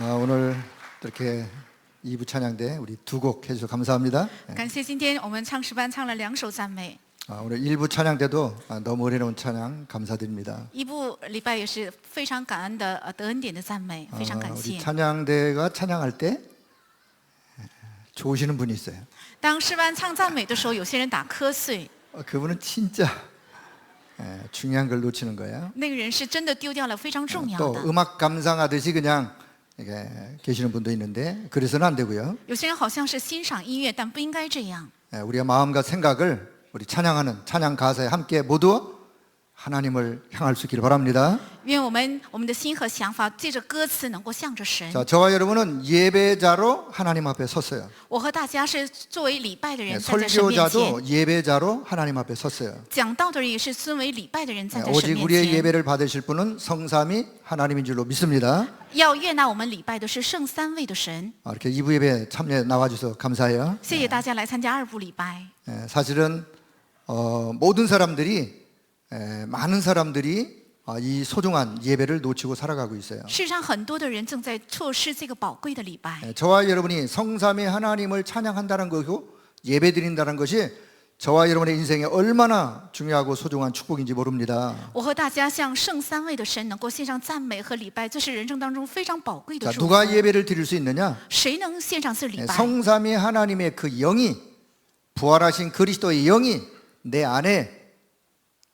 오늘 이렇게 2부 찬양대 우리 두 곡 해주셔서 감사합니다. 感谢今天我们唱诗班唱了2首赞美， 오늘 1부 찬양대도 너무 어려운 찬양 감사드립니다. 一部礼拜也是非常感恩的得恩典的赞美，非常感 우리 谢。 찬양대가 찬양할 때 좋으시는 분이 있어요. 当诗班唱赞美的时候，有些人打瞌睡， 그분은 진짜 중요한 걸 놓치는 거예요. 那个人是真的丢掉了非常重要 또 的。 음악 감상하듯이 그냥 이렇게 계시는 분도 있는데 그래서는 안 되고요. 有些人好像是欣賞音樂，但不應該這樣。 우리의 마음과 생각을 우리 찬양하는 찬양 가사에 함께 모두 하나님을 향할 수 있기를 바랍니다. 愿我们的心和想法借着歌詞能夠向着神。 자, 저와 여러분은 예배자로 하나님 앞에 섰어요. 我和大家是作為禮拜的人站在神面 설교자도 前， 예배자로 하나님 앞에 섰어요. 講道的人也是尊為禮拜的人站在神 오직 面 우리의 前。 예배를 받으실 분은 성삼위 하나님인 줄로 믿습니다. 要悦納我們禮拜的是聖三位的神。 이렇게 2부 예배 참여 나와주셔서 감사해요. 謝謝大家來參加2部禮拜。 사실은 모든 사람들이 많은 사람들이 이 소중한 예배를 놓치고 살아가고 있어요. 事實上，很多的人正在錯失這個寶貴的禮拜。 저와 여러분이 성삼위 하나님을 찬양한다는 것이고 예배드린다는 것이 저와 여러분의 인생에 얼마나 중요하고 소중한 축복인지 모릅니다. 我和大家向聖三位的神能夠獻上讚美和禮拜，這是人生當中非常寶貴的 자, 祝福。 누가 예배를 드릴 수 있느냐? 誰能獻上這禮拜？ 성삼위 하나님의 그 영이 부활하신 그리스도의 영이 내 안에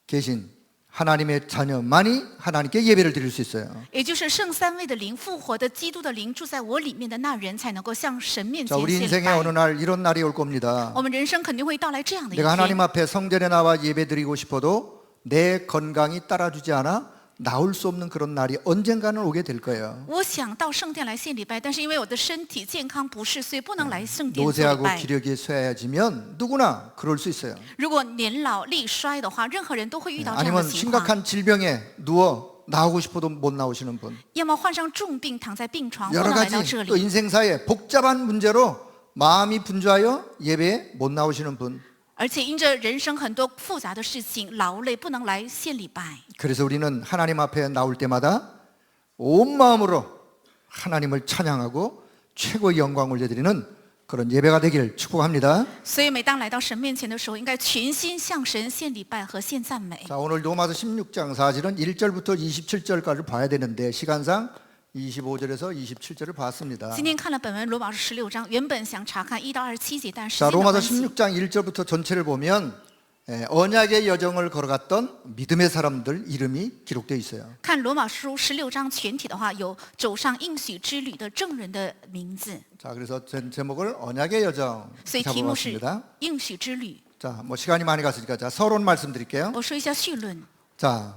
계신 하나님의 자녀만이 하나님께 예배를 드릴 수 있어요. 也就是聖三位的靈、復活的基督的靈住在我裡面的那人，才能夠向神面 자, 前 우리 獻禮 인생에 拜。 어느 날 이런 날이 올 겁니다. 我們人生肯定會到來這樣的一 내가 하나님 天。 앞에 성전에 나와 예배드리고 싶어도 내 건강이 따라주지 않아 나올 수 없는 그런 날이 언젠가는 오게 될 거예요. 我想到聖殿來獻禮拜，但是因為我的身體健康不適，所以不能來聖殿做禮 노쇠하고 拜。 기력이 쇠해지면 누구나 그럴 수 있어요. 如果年老力衰的話，任何人都會遇到這樣的 아니면 情況。 심각한 질병에 누워 나오고 싶어도 못 나오시는 분. 要麼患上重病，躺在病床，不 여러 能來到 가지 這 또 裡。 인생사에 복잡한 문제로 마음이 분주하여 예배에 못 나오시는 분. 而且因着人生很多複雜的事情，勞累不能來獻禮拜。 그래서 우리는 하나님 앞에 나올 때마다 온 마음으로 하나님을 찬양하고 최고의 영광을 올려드리는 그런 예배가 되기를 축복합니다. 所以每当来到神面前的时候，应该全心向神獻禮拜和獻讚美。 자, 오늘 로마서 16장 사실은 1절부터 27절까지 봐야 되는데 시간상 25절에서 27절을 봤습니다. 今天看了本文罗马书16章，原本想查看1到27节，但时 자, 间的 로마서 关系， 16장 1절부터 전체를 보면 언약의 여정을 걸어갔던 믿음의 사람들 이름이 기록되어 있어요. 看罗马书16章全体的话，有走上应许之旅的证人的名字， 자, 그래서 제목을 언약의 여정 所以题目是 잡아봤습니다. 应许之旅。 자, 뭐 시간이 많이 갔으니까 자, 서론 말씀드릴게요. 我说一下绪论。 자,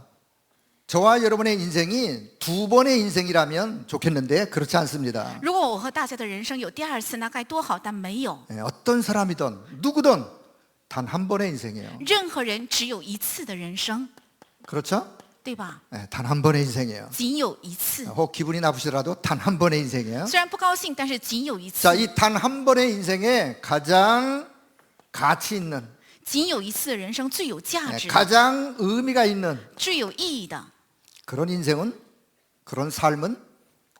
저와 여러분의 인생이 두 번의 인생이라면 좋겠는데 그렇지 않습니다. 如果我和大家的人生有第二次，那该多好，但没有。 어떤 사람이든 누구든 단 한 번의 인생이에요. 任何人只有一次的人生， 그렇죠? 对吧？ 단 한 번의 인생이에요. 仅有一次。 혹 기분이 나쁘시더라도 단 한 번의 인생이에요. 虽然不高兴，但是仅有一次。 자, 이 단 한 번의 인생에 가장 가치 있는 仅有一次的人生最有价值的、 가장 의미가 있는 最有意义的 그런 인생은 그런 삶은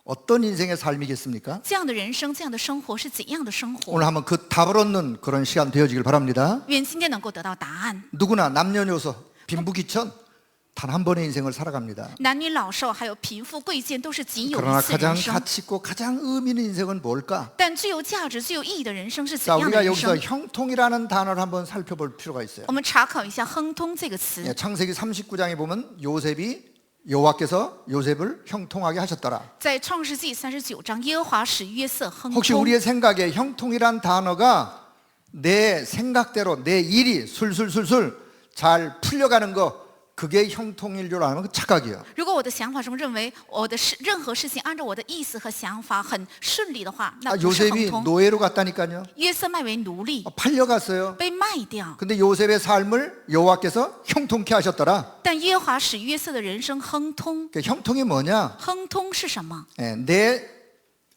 어떤 인생의 삶이겠습니까? 这样的人生，这样的生活是怎样的生活？ 오늘 한번 그 답을 얻는 그런 시간 되어지길 바랍니다. 愿今天能够得到答案。 누구나 남녀노소 빈부귀천 단 한 번의 인생을 살아갑니다. 男女老少还有贫富贵贱，都是仅有 그러나 一次的 가장 人生。 가치 있고 가장 의미 있는 인생은 뭘까? 但最有价值、最有意义的人生是怎 자, 样的 우리가 人 여기서 生？ 형통이라는 단어를 한번 살펴볼 필요가 있어요. 我们查考一下“亨通”这个词。 창세기 39장에 보면 여호와께서 요셉을 형통하게 하셨더라. 在创世纪39章，耶和华使约瑟亨 혹시 通。 우리의 생각에 형통이란 단어가 내 생각대로 내 일이 술술술술 잘 풀려가는 거 그게 형통일 줄 아는 건 착각이에요. 如果我的想法中认为我的任何事情按照我的意思和想法很顺利的话，那不是亨 요셉이 通。 노예로 갔다니까요. 约瑟卖为奴隶， 팔려갔어요. 被卖掉。 근데 요셉의 삶을 여호와께서 형통케 하셨더라. 但耶和华使约瑟的人生亨通。 그 형통이 뭐냐? 亨通是什么？ 내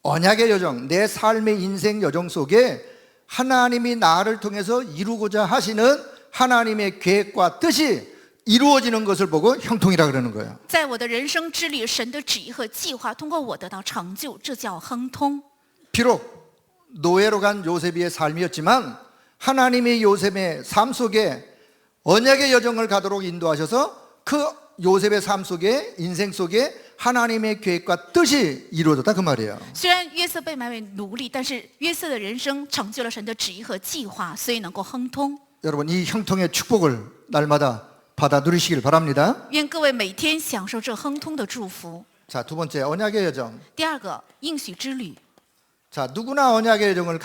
언약의 여정, 내 삶의 인생 여정 속에 하나님이 나를 통해서 이루고자 하시는 하나님의 계획과 뜻이 이루어지는 것을 보고 형통이라 그러는 거예요. 在我的人生之旅，神的旨意和计划通过我得到成就，这叫亨通。 비록 노예로 간 요셉의 삶이었지만 하나님이 요셉의 삶 속에 언약의 여정을 가도록 인도하셔서 그 요셉의 삶 속에 인생 속에 하나님의 계획과 뜻이 이루어졌다 그 말이에요. 虽然约瑟被买为奴隶，但是约瑟的人生成就了神的旨意和计划，所以能够亨通。 여러분 이 형통의 축복을 날마다 받아 누리시길 바랍니다. 愿各位每天享受这亨通的祝福。 자, 두 번째 언약의 여정. 第二个，应许之旅， 자, 누구나 언약의 여정을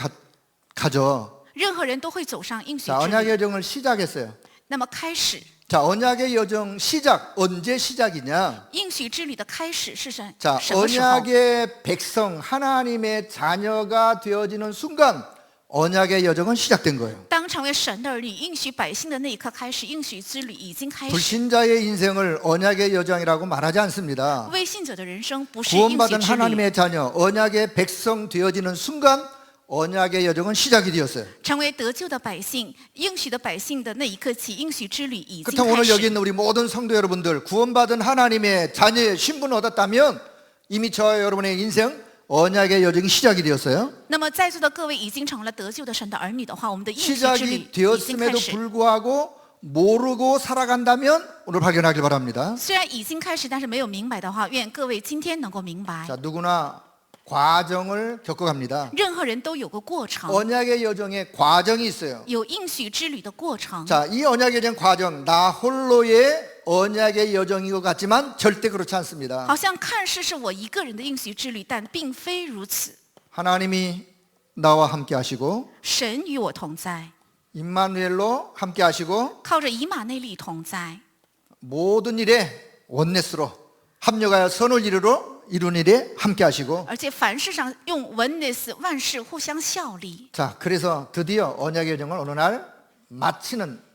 가져. 任何人都会走上应许 자, 之 언약의 旅。 여정을 시작했어요. 那么开始 자, 언약의 여정 시작 언제 시작이냐? 应许之旅的开始是什 자, 什么时候？ 언약의 백성 하나님의 자녀가 되어지는 순간 언약의 여정은 시작된 거예요. 当成为神的儿女，应许百姓的那一刻开始，应许之旅已经开始。 불신자의 인생을 언약의 여정이라고 말하지 않습니다. 未信者的人生不是应许 구원받은 之旅， 하나님의 자녀 언약의 백성 되어지는 순간 언약의 여정은 시작이 되었어요. 成为得救的百姓，应许的百姓的那一刻起，应许之旅已经 그렇다면 开 오늘 여기 始。 있는 우리 모든 성도 여러분들 구원받은 하나님의 자녀의 신분을 얻었다면 이미 저와 여러분의 인생 언약의 여정이 시작이 되었어요. 那么在座的各位已经成了得救的神的儿女的话，我们的应许之旅 시작이 已经开 되었음에도 始。 불구하고 모르고 살아간다면 오늘 발견하길 바랍니다. 虽然已经开始，但是没有明白的话，愿各位今天能够明白。 자, 누구나 과정을 겪어갑니다. 任何人都有个过程， 언약의 여정에 과정이 있어요. 有应许之旅的过程。 자, 이 언약의 여정 과정 나 홀로의 언약의 여정인 것 같지만 절대 그렇지 않습니다. 好像看似是我一个人的应许之旅，但并非如此。 하나님이 나와 함께 하시고 神与我同在， 임마누엘로 함께 하시고 靠着以马内利同在， 모든 일에 원넷으로 합력하여 선을 이루는 일에 함께 하시고 而且凡事上用 oneness 万事互相效力。 자, 그래서 드디어 언약의 여정을 어느 날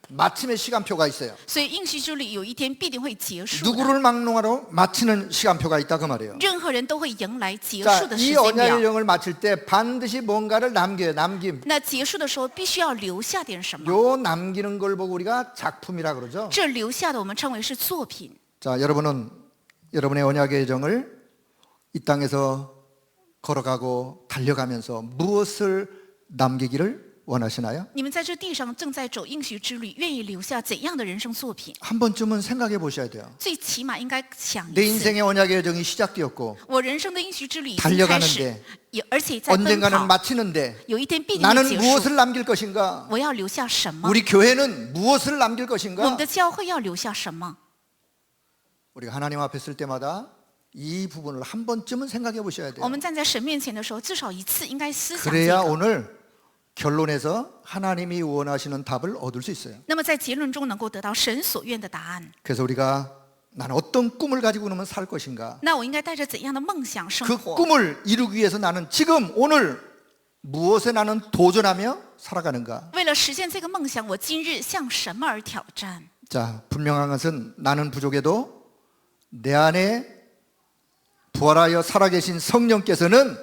마침의 시간표가 있어요. 所以应许之旅有一天必定会结束的， 누구를 막론하러 마치는 시간표가 있다 그 말이에요. 任何人都会迎来结 자, 束的时 이 间 언약의 表。 여정을 마칠 때 반드시 뭔가를 남김. 那结束的时候必须要留下点什么， 요 남기는 걸 보고 우리가 작품이라 그러죠. 这留下的我们称为是作品。 자, 여러분은 여러분의 언약의 여정을 이 땅에서 걸어가고 달려가면서 무엇을 남기기를 원하시나요? 你们在这地上正在走应许之旅，愿意留下怎样的人生作品？ 한 번쯤은 생각해 보셔야 돼요. 最起码应该想 내 一次， 인생의 언약의 여정이 시작되었고 我人生的应许之旅已经开始 달려가는데 ，而且在奔 언젠가는 跑， 마치는데 有一天必定会 나는 结束。 무엇을 남길 것인가? 我要留下什么？ 우리 교회는 무엇을 남길 我们 것인가? 的教会要留下什么？ 우리가 하나님 앞에 설 때마다 이 부분을 한 번쯤은 생각해 보셔야 我 돼요. 们站在神面前的时候，至少一次应该思想这 그래야 个。 오늘 결론에서 하나님이 원하시는 답을 얻을 수 있어요. 那么在结论中能够得到神所愿的答案。 그래서 우리가 나는 어떤 꿈을 가지고 그러면 살 것인가? 那我应该带着怎样的梦想生 그 活？ 꿈을 이루기 위해서 나는 지금 오늘 무엇에 나는 도전하며 살아가는가? 为了实现这个梦想，我今日向什么而挑战？ 자, 분명한 것은 나는 부족해도 내 안에 부활하여 살아계신 성령께서는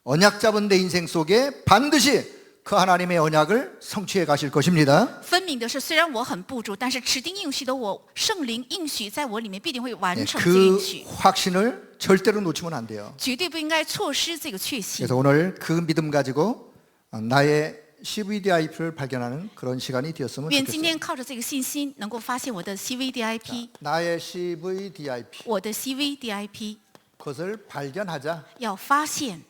언약 잡은 내 인생 속에 반드시 그 하나님의 언약을 성취해 가실 것입니다. 分明的是，虽然我很不足，但是持定应许的我，圣灵应许在我里面必定会完 네, 成这个应 그 许， 확신을 절대로 놓치면 안 돼요. 绝对不应该错失这个确信。 그래서 오늘 그 믿음 가지고 나의 CVDIP를 발견하는 그런 시간이 되었으면 愿今 좋겠어요. 天靠着这个信心，能够发现我的 CVDIP， 나의 CVDIP 我的 CVDIP 그것을 발견하자. 要发现，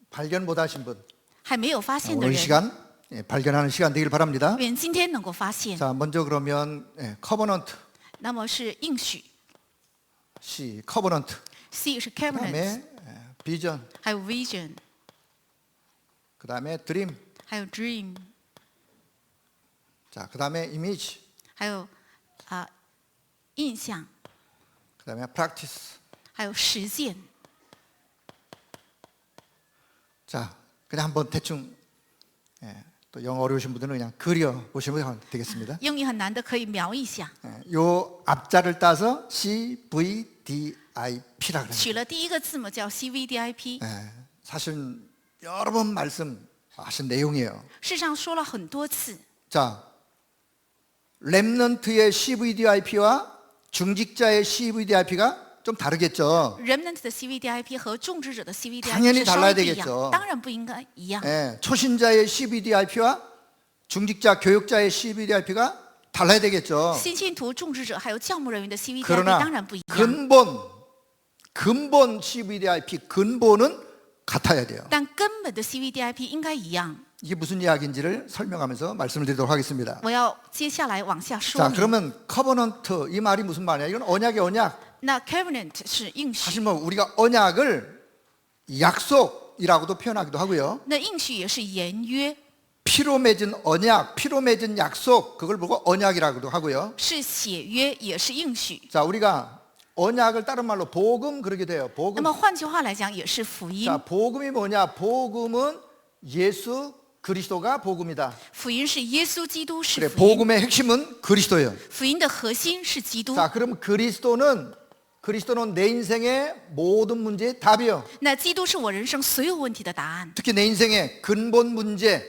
발견 못하신 분 还没有发现的 오늘 人， 시간 발견하는 시간 되길 바랍니다. 愿今天能够发现。 자, 먼저 그러면 커버넌트 那么是应许 C 커버넌트 ，C 是 covenant， 그다음에 비전 还有 vision， 그다음에 드림 还有 dream， 자, 그다음에 이미지 还有印象， 그다음에 practice 还有实践。 자, 그냥 한번 대충 또 영어 어려우신 분들은 그냥 그려 보시면 되겠습니다. 英语很难的，可以描一下。 요 앞자를 따서 CVDIP라 그래요. 取了第一个字母叫 CVDIP， 사실 여러 번 말씀하신 내용이에요. 事实上说了很多次。 자, 렘넌트의 CVDIP와 중직자의 CVDIP가 좀 다르겠죠. remnant 的 CVDIP 和种植者的 CVDIP 당연히 是稍 달라야 微不一 되겠죠. 样，当然不应该一样。 예, 초신자의 CVDIP와 중직자 교육자의 CVDIP가 달라야 되겠죠. 新信徒、种植者还有教牧人员的 CVDIP 그러나 当然不一样， 근본 CVDIP 근본은 같아야 돼요. 但根本的 CVDIP 应该一样。 이게 무슨 이야기인지를 설명하면서 말씀을 드리도록 하겠습니다. 我要接下来往下说 자, 明。 그러면 커버넌트 이 말이 무슨 말이야? 이건 언약의 언약. 那 covenant 是应许， 사실 뭐 우리가 언약을 약속이라고도 표현하기도 하고요. 那应许也是言约， 피로 맺은 언약, 피로 맺은 약속 그걸 보고 언약이라고도 하고요. 是写约，也是应许。 자, 우리가 언약을 다른 말로 복음 그러게 돼요. 那 복음. 么换句话来讲，也是福音。 자, 복음이 뭐냐? 복음은 예수 그리스도가 복음이다. 福音是耶稣基督是 그래, 福音， 복음의 핵심은 그리스도예요. 福音的核心是基督。 자, 그럼 그리스도는 내 인생의 모든 문제의 답이요. 那基督是我人生所有问题的答案， 특히 내 인생의 근본 문제,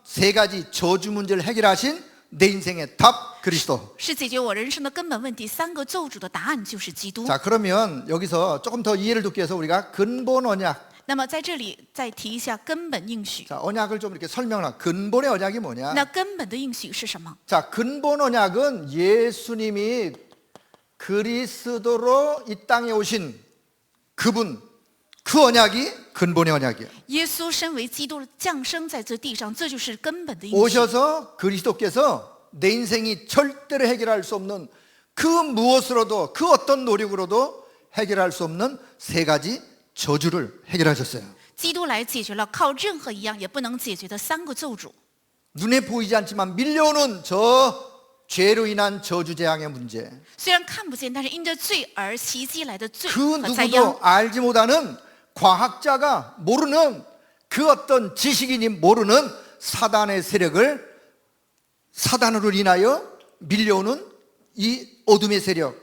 세 가지 저주 문제를 해결하신 내 인생의 답 그리스도. 是解决我人生的根本问题。3个咒诅的答案就是基督。 자, 그러면 여기서 조금 더 이해를 돕기 위해서 우리가 근본 언약. 那么在这里再提一下根本应许。 자, 언약을 좀 이렇게 설명하라. 근본의 언약이 뭐냐? 那根本的应许是什么？ 자, 근본 언약은 예수님이 그리스도로 이 땅에 오신 그분, 그 언약이 근본의 언약이에요. 耶稣身为基督降生在这地上，这就是根本的应许。 오셔서 그리스도께서 내 인생이 절대로 해결할 수 없는 그 무엇으로도 그 어떤 노력으로도 해결할 수 없는 세 가지 저주를 해결하셨어요. 基督来解决了靠任何一样也不能解决的3个咒诅。 눈에 보이지 않지만 밀려오는 저 죄로 인한 저주 재앙의 문제. 虽然看不见，但是因着罪而袭击来的罪 그 和灾殃， 누구도 알지 못하는 과학자가 모르는 그 어떤 지식인이 모르는 사단의 세력을 사단으로 인하여 밀려오는 이 어둠의 세력.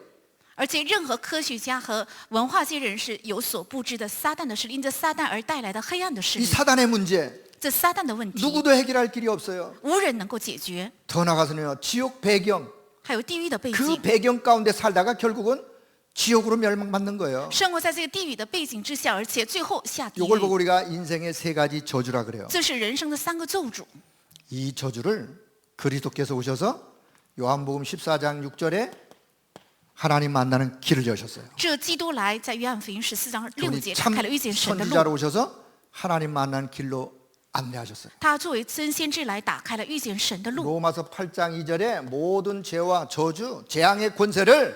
而且任何科学家和文化界人士有所不知的撒旦的势力，因着撒旦而带来的黑暗的势 이 力， 사단의 문제 这撒旦的问题 누구도 해결할 길이 없어요. 无人能够解决。 더 나가서는요, 지옥 배경, 还有地狱的背 그 景， 배경 가운데 살다가 결국은 지옥으로 멸망받는 거예요. 生活在这个地狱的背景之下，而且最后下地 이걸 보고 狱。 우리가 인생의 세 가지 저주라 그래요. 这是人生的3个咒诅。 이 저주를 그리스도께서 오셔서 요한복음 14장 6절에 하나님 만나는 길을 여셨어요. 这基督来在约翰福音14章6 그분이 节打 참 开了遇见神的 선지자로 路， 오셔서 하나님 만나는 길로 안내하셨어요. 他作为真先知来打开了遇见神的路。 로마서 8장 2절에 모든 죄와 저주, 재앙의 권세를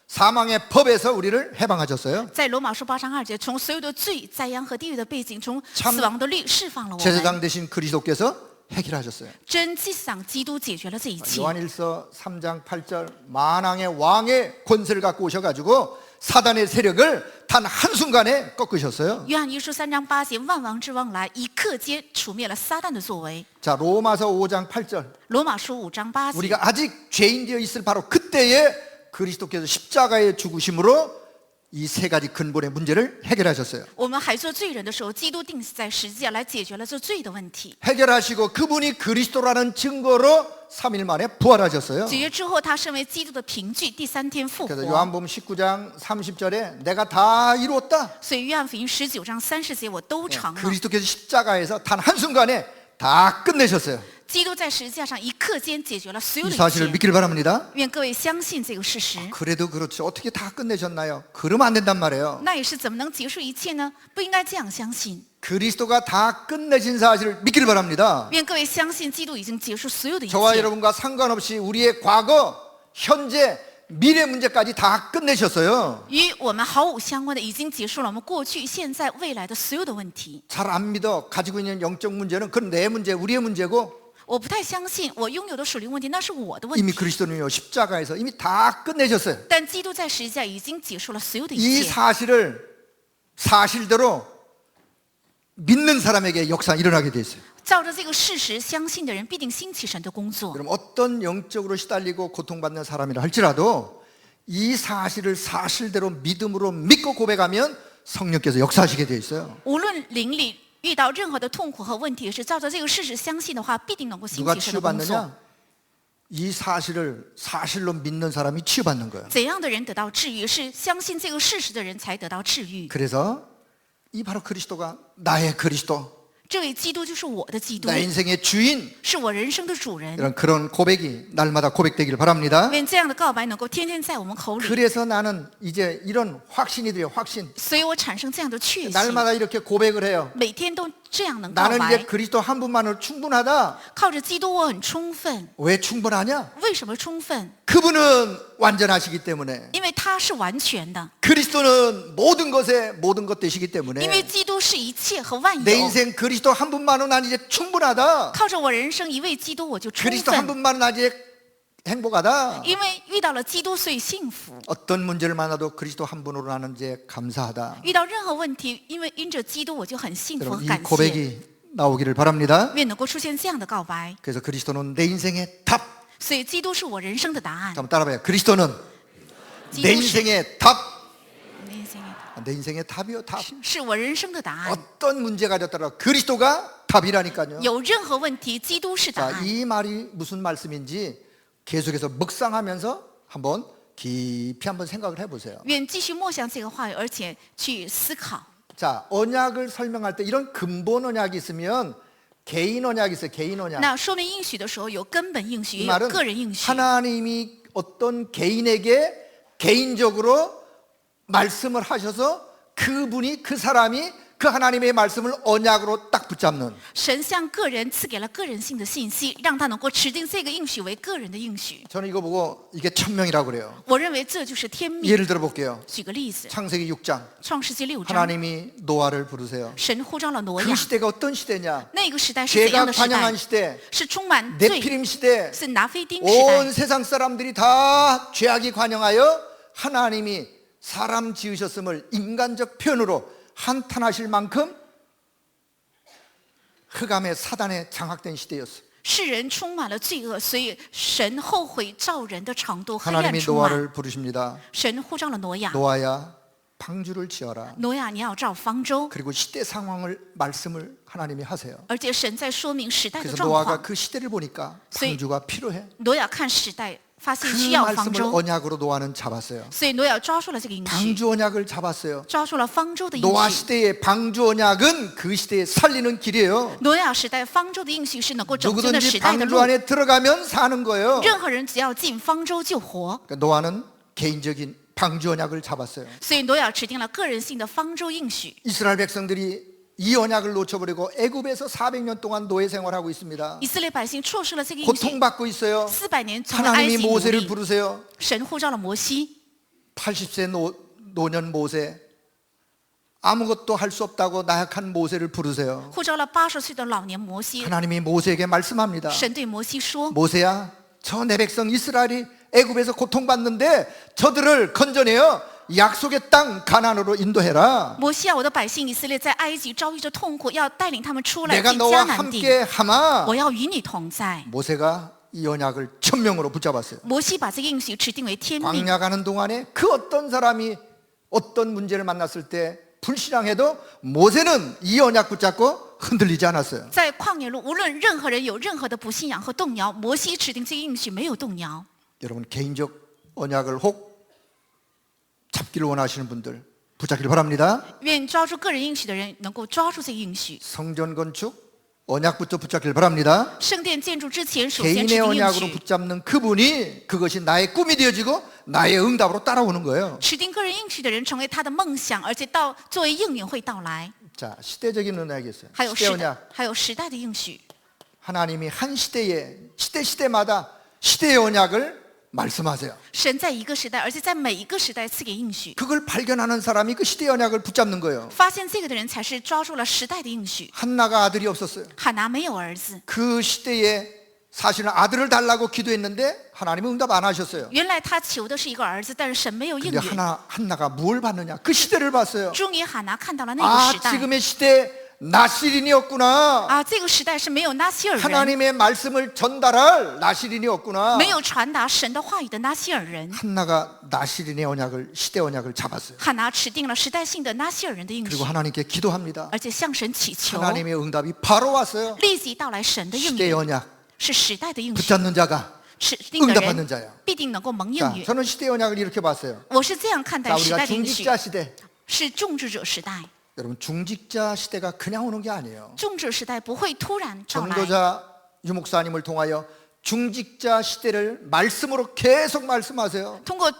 사망의 법에서 우리를 해방하셨어요. 在罗马书8章2节，从所有的罪、灾殃和地狱的背景，从 참 死亡的律释放了我们。 제사장 되신 그리스도께서 해결하셨어요. 真祭司长基督解决了这一切。 요한일서 3장 8절 만왕의 왕의 권세를 갖고 오셔가지고 사단의 세력을 단 한순간에 꺾으셨어요. 约翰一书3章8节，万王之王来，一刻间除灭了撒旦的作为。 자, 로마서 5장 8절 罗马书5章8节， 우리가 아직 죄인 되어 있을 바로 그때에 그리스도께서 십자가에 죽으심으로 이 세 가지 근본의 문제를 해결하셨어요. 我们还做罪人的时候，基督定死在十字架来解决了这罪的问题。 해결하시고 그분이 그리스도라는 증거로 3일 만에 부활하셨어요. 解决之后，他身为基督的凭据，第3天复 그래서 活。 요한복음 19장 30절에 내가 다 이루었다. 所以约翰福音19章30节，我都成了。 그리스도께서 십자가에서 단 한순간에 다 끝내셨어요. 基督在十字架上一刻间解决了所有 이 的 사실을 一切。 믿기를 바랍니다. 愿各位相信这个事实。 그래도 그렇죠. 어떻게 다 끝내셨나요? 그러면 안 된단 말이에요. 那也是怎么能结束一切呢？不应该这样相信。 그리스도가 다 끝내신 사실을 믿기를 바랍니다. 愿各位相信，基督已经结束所有的一 저와 切。 여러분과 상관없이 우리의 과거, 현재, 미래 문제까지 다 끝내셨어요. 与我们毫无相关的，已经结束了我们过去、现在、未来的所有的问题。 잘 안 믿어. 가지고 있는 영적 문제는 그건 내 문제, 우리의 문제고 我不太相信，我拥有的属灵问题那是我的问 이미 题。 그리스도는요 십자가에서 이미 다 끝내셨어요. 但基督在十字架已经结束了所有的 이 一切。 사실을 사실대로 믿는 사람에게 역사 일어나게 돼 있어요. 照着这个事实，相信的人必定兴起神的工作。 그럼 어떤 영적으로 시달리고 고통받는 사람이라 할지라도 이 사실을 사실대로 믿음으로 믿고 고백하면 성령께서 역사하시게 돼 있어요. 无论灵里遇到任何的痛苦和问题，是照着这个事实相信的话，必定能够兴 누가 起神的工作 치유받느냐? 이 사실을 사실로 믿는 사람이 치유받는 거예요. 怎样的人得到治愈？是相信这个事实的人才得到治愈。 그래서 이 바로 그리스도가 나의 그리스도, 这位基督就是我的基督， 내 인생의 주인, 是我人生的主人。 이런 그런 고백이 날마다 고백되기를 바랍니다. 愿这样的告白能够天天在我们口里， 그래서 나는 이제 이런 확신이 들어요. 확신. 所以我产生这样的确信， 날마다 이렇게 고백을 해요. 每天都这样能告 나는 白 이제 。 그리스도 한 분만으로 충분하다. 靠着基督，我很充分。 왜 충분하냐? 为什么充分？ 그분은 완전하시기 때문에, 因为他是完全的， 그리스도는 모든 것에 모든 것 되시기 因为 때문에 基督是一切和万 내 有。 인생 그리스도 한 분만으로 난 이제 충분하다. 靠着我人生一位基督，我就充 그리스도 한 分。 분만으로 난 이제 행복하다. 因为遇到了基督，所以幸福。 어떤 문제를 만나도 그리스도 한 분으로 나는 이제 감사하다. 遇到任何问题，因为因着基督，我就很幸福和 여러분 이 感谢。 고백이 나오기를 바랍니다. 愿能够出现这样的告白。 그래서 그리스도는 내 인생의 답. 所以基督是我人生的答案。 한번 따라봐요. 그리스도는 基 내 督是 인생의 답. 你的心意 내 인생의 답이요, 답. 是我人生的答案。 어떤 문제가 되더라도 그리스도가 답이라니까요. 有任何问题，基督是答 자, 案。 이 말이 무슨 말씀인지 계속해서 묵상하면서 한번 깊이 한번 생각을 해보세요. 愿继续默想这个话语，而且去思考。 자, 언약을 설명할 때 이런 근본 언약이 있으면 개인 언약이 있어요. 개인 언약. 那说明应许的时候，有根本应许， 이 也有 말은 个人应许。 하나님이 어떤 개인에게 개인적으로 말씀을 하셔서 그분이 그 사람이 그 하나님의 말씀을 언약으로 딱 붙잡는. 神向个人赐给了个人性的信息，让他能够持定这个应许为个人的应许。 저는 이거 보고 이게 천명이라고 그래요. 我认为这就是天命。 예를 들어 볼게요. 举个例子， 창세기 6장. 创世纪6章， 하나님이 노아를 부르세요. 神呼召了挪 그 亚。 시대가 어떤 시대냐? 那个时代是怎 죄가 样的时代 관영한 ？ 시대, 是充满罪， 네피림 시대, 是拿非丁时代 온 。 세상 사람들이 다 죄악이 관영하여 하나님이 사람 지으셨음을 인간적 표현으로 한탄하실 만큼 흑암의 사단에 장악된 시대였어요. 世人充满了罪恶，所以神后悔造人的程度黑暗 하나님이 充满。 노아를 부르십니다. 神呼召了挪亚， 노아야, 방주를 지어라. 挪亚你要造方舟， 그리고 시대 상황을 말씀을 하나님이 하세요. 而且神在说明时代的 그래서 状 노아가 况。 그 시대를 보니까所以 방주가 필요해. 挪亚看时代，发现 그 需要方 말씀을 舟， 언약으로 노아는 잡았어요. 所以挪亚抓住了这个应许， 방주 언약을 잡았어요. 抓住了方舟的应 노아 许。 시대의 방주 언약은 그 시대에 살리는 길이에요. 挪亚时代方舟的应许是能够拯救的 누구든지 时代的 방주 路， 안에 들어가면 사는 거예요. 任何人只要进方舟就活。 그러니까 노아는 개인적인 방주 언약을 잡았어요. 所以挪亚指定了个人性的方舟应许。 이스라엘 백성들이 이 언약을 놓쳐버리고 애굽에서 400년 동안 노예 생활하고 있습니다. 以色列百姓错失了这个应许， 고통받고 있어요. 400年成了埃 하나님이 及奴 모세를 隶。 부르세요. 神呼召了摩西， 80세 노년 모세, 아무것도 할 수 없다고 나약한 모세를 부르세요. 呼召了80岁的老年摩西。 하나님이 모세에게 말씀합니다. 神对摩西说 모세야, 저 내 백성 이스라엘이 애굽에서 고통받는데 저들을 건져내어 약속의 땅 가나안으로 인도해라. 摩西啊，我的百姓以色列在埃及遭遇着痛苦，要带领他们出来 내가 进 너와 迦南地。 함께 하마. 我要与你同在。 모세가 이 언약을 천명으로 붙잡았어요. 摩西把这个应许指定为天命。 광야 가는 동안에 그 어떤 사람이 어떤 문제를 만났을 때 불신앙해도 모세는 이 언약 붙잡고 흔들리지 않았어요. 在旷野路，无论任何人有任何的不信仰和动摇，摩西指定这个应许没有动摇。 여러분 개인적 언약을 혹 잡기를 원하시는 분들 붙잡기를 바랍니다. 愿抓住个人应许的人能够抓住这个应许。 성전 건축 언약부터 붙잡기를 바랍니다. 圣殿建筑之前，首先指 개인의 定应 언약으로 许， 붙잡는 그분이 그것이 나의 꿈이 되어지고 나의 응답으로 따라오는 거예요. 指定个人应许的人成为他的梦想，而且作为应允会到来。 자, 시대적인 언약이 있어요. 还有 시대 时代 언약. ，还有时代的应许。 하나님이 한 시대에 시대마다 시대의 언약을 말씀하세요. 神在一个时代，而且在每一个时代赐给应许。 그걸 발견하는 사람이 그 시대의 언약을 붙잡는 거예요. 发现这个的人才是抓住了时代的应许。 한나가 아들이 없었어요. 哈拿没有儿子， 그 시대에 사실은 아들을 달라고 기도했는데 하나님은 응답 안 하셨어요. 原来他求的是一个儿子，但是神没有应 근데 允。 한나가 뭘 봤느냐? 그 시대를 봤어요. 终于哈拿看到了那个 아, 时代 지금의 시대 나시린이었구나. 啊，这个时代是没有拿西尔人， 하나님의 말씀을 전달할 나시린이었구나. 没有传达神的话语的拿西尔人。 한나가 나시린의 언약을 시대 언약을 잡았어요. 哈拿持定了时代性的拿西尔人的应许 그리고 ， 하나님께 기도합니다. 而且向神祈求， 하나님의 응답이 바로 왔어요. 立即到来神的应 시대의 允， 언약 是时代的应许。 붙잡는 자가 指定的 응답받는 人 자야. 必定能够蒙应 자, 允。 저는 시대 언약을 이렇게 봤어요. 我是这样看待 자, 时 우리가 代的应许， 중직자 시대. 是种植者时代。 여러분, 중직자 시대가 그냥 오는 게 아니에요. 种植时代不会突然到来。 전도자 유목사님을 통하여 중직자 시대를 말씀으로 계속 말씀하세요. 通过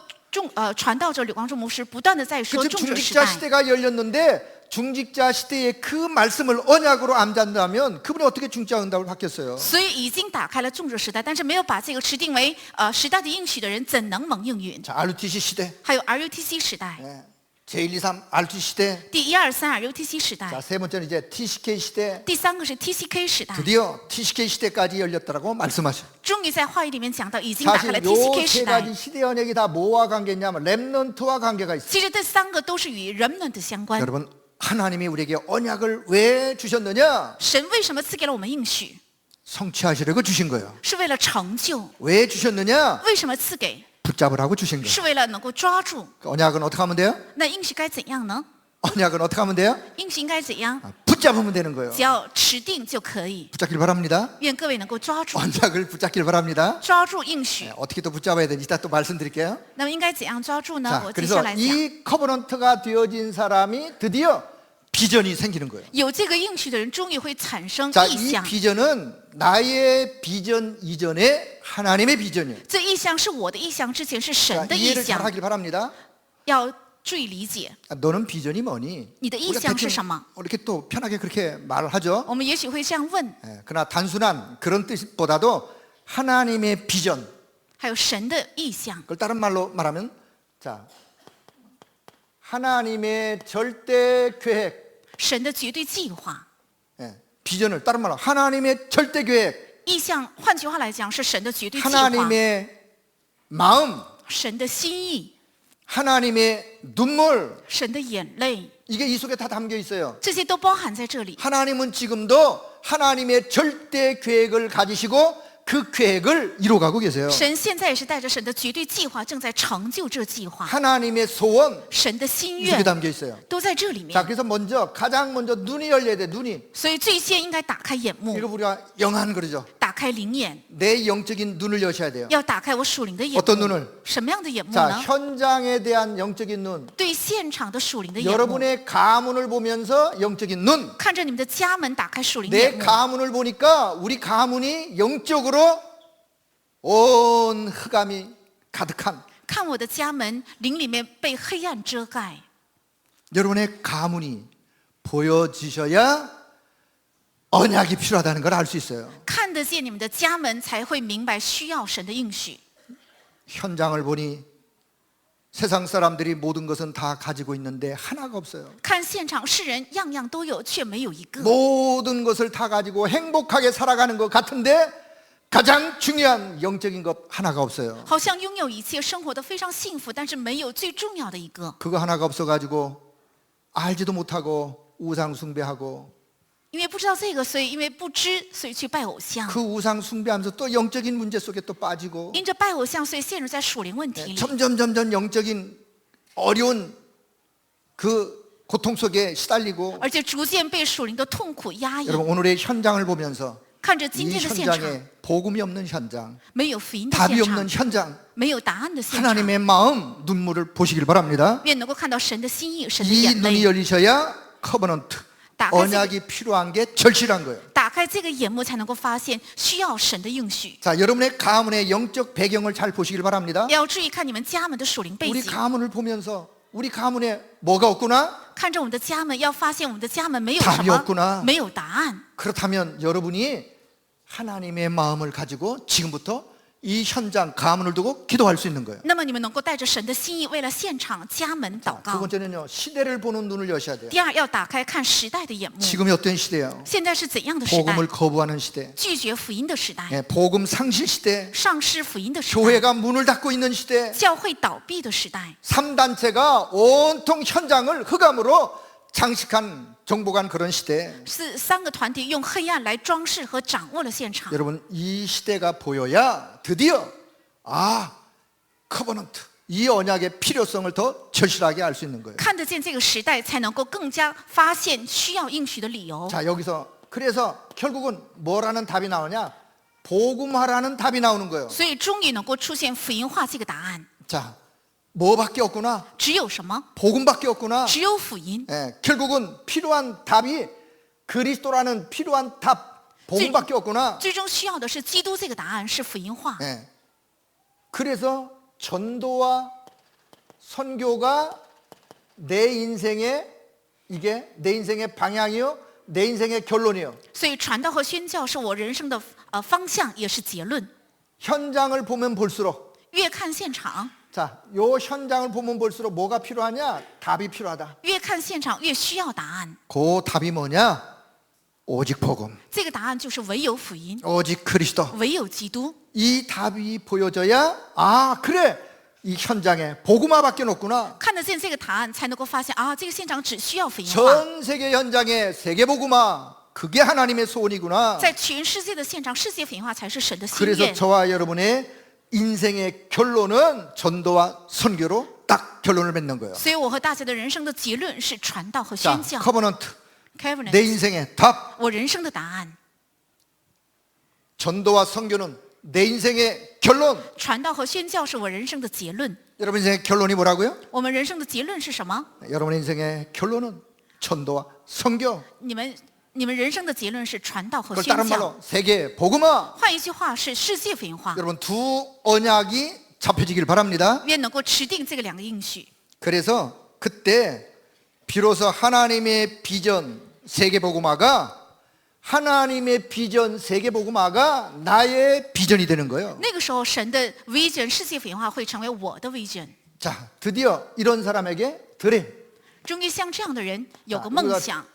传道者吕光中牧师不断的在说 그치, 种植时 중직자 代。 시대가 열렸는데 중직자 시대의 그 말씀을 언약으로 암잔다면 그분이 어떻게 중직자 응답을 받겠어요? 所以已经打开了种植时代，但是没有把这个持定为时代的应许的人，怎能蒙应允？ 자, RUTC 시대, 还有 RUTC 时代， 예, 제123 RUTC 시대. 第123 RUTC 时代， 자, 세 번째는 이제 TCK 시대. 第三个是 TCK 时代。 드디어 TCK 시대까지 열렸다라고 말씀하셔. 终于在话语里面讲到，已经打开 사실 了 요 TCK 세 时代。 가지 시대 언약이 다 뭐와 관계냐면 렘넌트와 관계가 있어요. 其实这三个都是与 remnant 相关。 여러분, 하나님이 우리에게 언약을 왜 주셨느냐? 神为什么赐给了我们应许？ 성취하시려고 주신 거예요. 是为了成就。 왜 주셨느냐? 为什么赐给？ 붙잡으라고 주신 거예요. 是为了能够抓住。 그 언약은 어떻게 하면 돼요? 那应许该怎样呢？ 언약은 어떻게 하면 돼요? 应许应该怎样？ 붙잡으면 되는 거예요. 只要持定就可以。 붙잡길 바랍니다. 愿各位能够抓住， 언약을 붙잡길 바랍니다. 抓住应许 네, 。 어떻게 또 붙잡아야 되는지 이따 또 말씀드릴게요. 那么应该怎样抓住呢？ 자, 我接下 그래서 来讲。 이 커버넌트가 되어진 사람이 드디어 비전이 생기는 거예요. 有这个应许的人，终于会产生 자, 意 이 向。 비전은 나의 비전 이전에 하나님의 비전이에요. 这意向是我的意向，之前是神 자, 的意 이해를 잘 向， 하길 바랍니다. 要注意理解。 아, 너는 비전이 뭐니? 你的意 우리가 向是 대충 什么？ 이렇게 또 편하게 그렇게 말을 하죠. 我们也许会这样问。 예, 그러나 단순한 그런 뜻보다도 하나님의 비전, 还有神的意向， 그걸 다른 말로 말하면 자, 하나님의 절대 계획, 神的绝对计划。 예, 비전을 다른 말로 하나님의 절대 계획, 意向，换句话来讲，是神的绝对计划， 하나님의 마음, 神的心意， 하나님의 눈물, 神的眼泪， 이게 이 속에 다 담겨 있어요. 这些都包含在这里。 하나님은 지금도 하나님의 절대 계획을 가지시고 그 계획을 이루어가고 계세요. 神现在也是带着神的绝对计划，正在成就这计划。 하나님의 소원 神的心 이 속에 愿 담겨 있어요. 都在这里 자, 面， 그래서 가장 먼저 눈이 열려야 돼. 눈이. 所以最先应该打开眼目， 이거 우리가 영안 그러죠. 打开灵眼， 내 영적인 눈을 여셔야 돼요. 要打开我属灵的眼 어떤 目。 눈을? 什么样的眼目 자, 呢？ 현장에 대한 영적인 눈. 对现场的属灵的眼目， 여러분의 가문을 보면서 영적인 눈. 看着你们的家门打开属灵的 내 眼目。 가문을 보니까 우리 가문이 영적으로 온 흑암이 가득한 看我的家门，灵里面被黑暗遮盖。 여러분의 가문이 보여지셔야 언약이 필요하다는 걸 알 수 있어요. 看得见你们的家门，才会明白需要神的应许。 현장을 보니 세상 사람들이 모든 것은 다 가지고 있는데 하나가 없어요. 看现场，世人样样都有，却没有一个。 모든 것을 다 가지고 행복하게 살아가는 것 같은데 가장 중요한 영적인 것 하나가 없어요. 好像拥有一切，生活的非常幸福，但是没有最重要的一个。 그거 하나가 없어가지고 알지도 못하고 우상 숭배하고 因为不知道这个，所以因为不知，所以去拜偶像。 그 우상 숭배하면서 또 영적인 문제 속에 또 빠지고 因着拜偶像，所以陷入在属灵问题里。 점점 영적인 어려운 그 고통 속에 시달리고 而且逐渐被属灵的痛苦压抑。 여러분 오늘의 현장을 보면서 看着今 이 天的现场， 현장에 복음이 없는 현장, 没有福音的 답이 现 없는 场， 현장, 没有答案的现场。 하나님의 마음, 눈물을 보시길 바랍니다. 愿能够看到神的心意，神的 이 眼 눈이 泪。 열리셔야 커버넌트, 언약이 필요한 게 절실한 거예요. 打开这个眼目，才能够发现需要神的应许。 자, 여러분의 가문의 영적 배경을 잘 보시길 바랍니다. 要注意看你们家门的属灵背 우리 景， 가문을 보면서 우리 가문에 뭐가 없구나? 看着我们的家门，要发现我们的家门没有 답이 什 없구나 么，没有答案。 그렇다면 여러분이 하나님의 마음을 가지고 지금부터 이 현장 가문을 두고 기도할 수 있는 거예요. 那么你们能够带着神的心意，为了现场家门祷 두 告。 번째는요, 시대를 보는 눈을 여셔야 돼요. 第二，要打开看时代的眼目。 지금이 어떤 시대예요? 现在是怎样的时代？ 복음을 거부하는 시대, 拒绝福音的时代， 예, 복음 상실 시대, 丧失福音的时代， 교회가 문을 닫고 있는 시대, 教会倒闭的时代。 3단체가 온통 현장을 흑암으로 장식한 정복한 그런 시대. 是三个团体用黑暗来装饰和掌握了现场。 여러분 이 시대가 보여야 드디어 커버넌트 이 언약의 필요성을 더 절실하게 알 수 있는 거예요. 看得见这个时代，才能够更加发现需要应许的理由。 자, 여기서 그래서 결국은 뭐라는 답이 나오냐? 복음화라는 답이 나오는 거예요. 所以终于能够出现福音化这个答案。 자, 뭐밖에 없구나. 只有什么？ 복음밖에 없구나. 只有福音。 예, 결국은 필요한 답이 그리스도라는 필요한 답, 복음밖에 없구나. 最终需要的是基督这个答案，是福音化。 예. 그래서 전도와 선교가 내 인생의 이게 내 인생의 방향이요, 내 인생의 결론이요. 所以传道和宣教是我人生的方向，也是结论。 현장을 보면 볼수록 越看现场， 자, 요 현장을 보면 볼수록 뭐가 필요하냐? 답이 필요하다. 越看现场越需要答案。 그 답이 뭐냐? 오직 복음, 这个答案就是唯有福音， 오직 그리스도. 唯有基督。 이 답이 보여져야 아 그래 이 현장에 복음화밖에 없구나. 看得见这个答案，才能够发现啊，这个现场只需要福音化。 전 세계 현장에 세계 복음화 그게 하나님의 소원이구나. 在全世界的现场，世界福音化才是神的心 그래서 愿。 저와 여러분의 인생의 결론은 전도와 선교로 딱 결론을 맺는 거예요. 所以我和大家的人生的结论是传道和 자, 宣教。 커버넌트 내 Covenant， 인생의 답. 我人生的答案。 전도와 선교는 내 인생의 결론. 传道和宣教是我人生的结论。 여러분 인생의 결론이 뭐라고요? 我们人生的结论是什么？ 여러분 인생의 결론은 전도와 선교. 你们人生的结论是传道和 그걸 宣 다른 教。 말로 세계 복음화. 换一句话是世界福音化。 여러분 두 언약이 잡혀지길 바랍니다. 愿能够持定这个两个应许。 그래서 그때 비로소 하나님의 비전 세계 복음화가 하나님의 비전 세계 복음화가 나의 비전이 되는 거예요. 那个时候，神的 vision 世界福音化会成为我的 vision。 자, 드디어 이런 사람에게 드림. 终于像这样的人有个 우리가 梦想。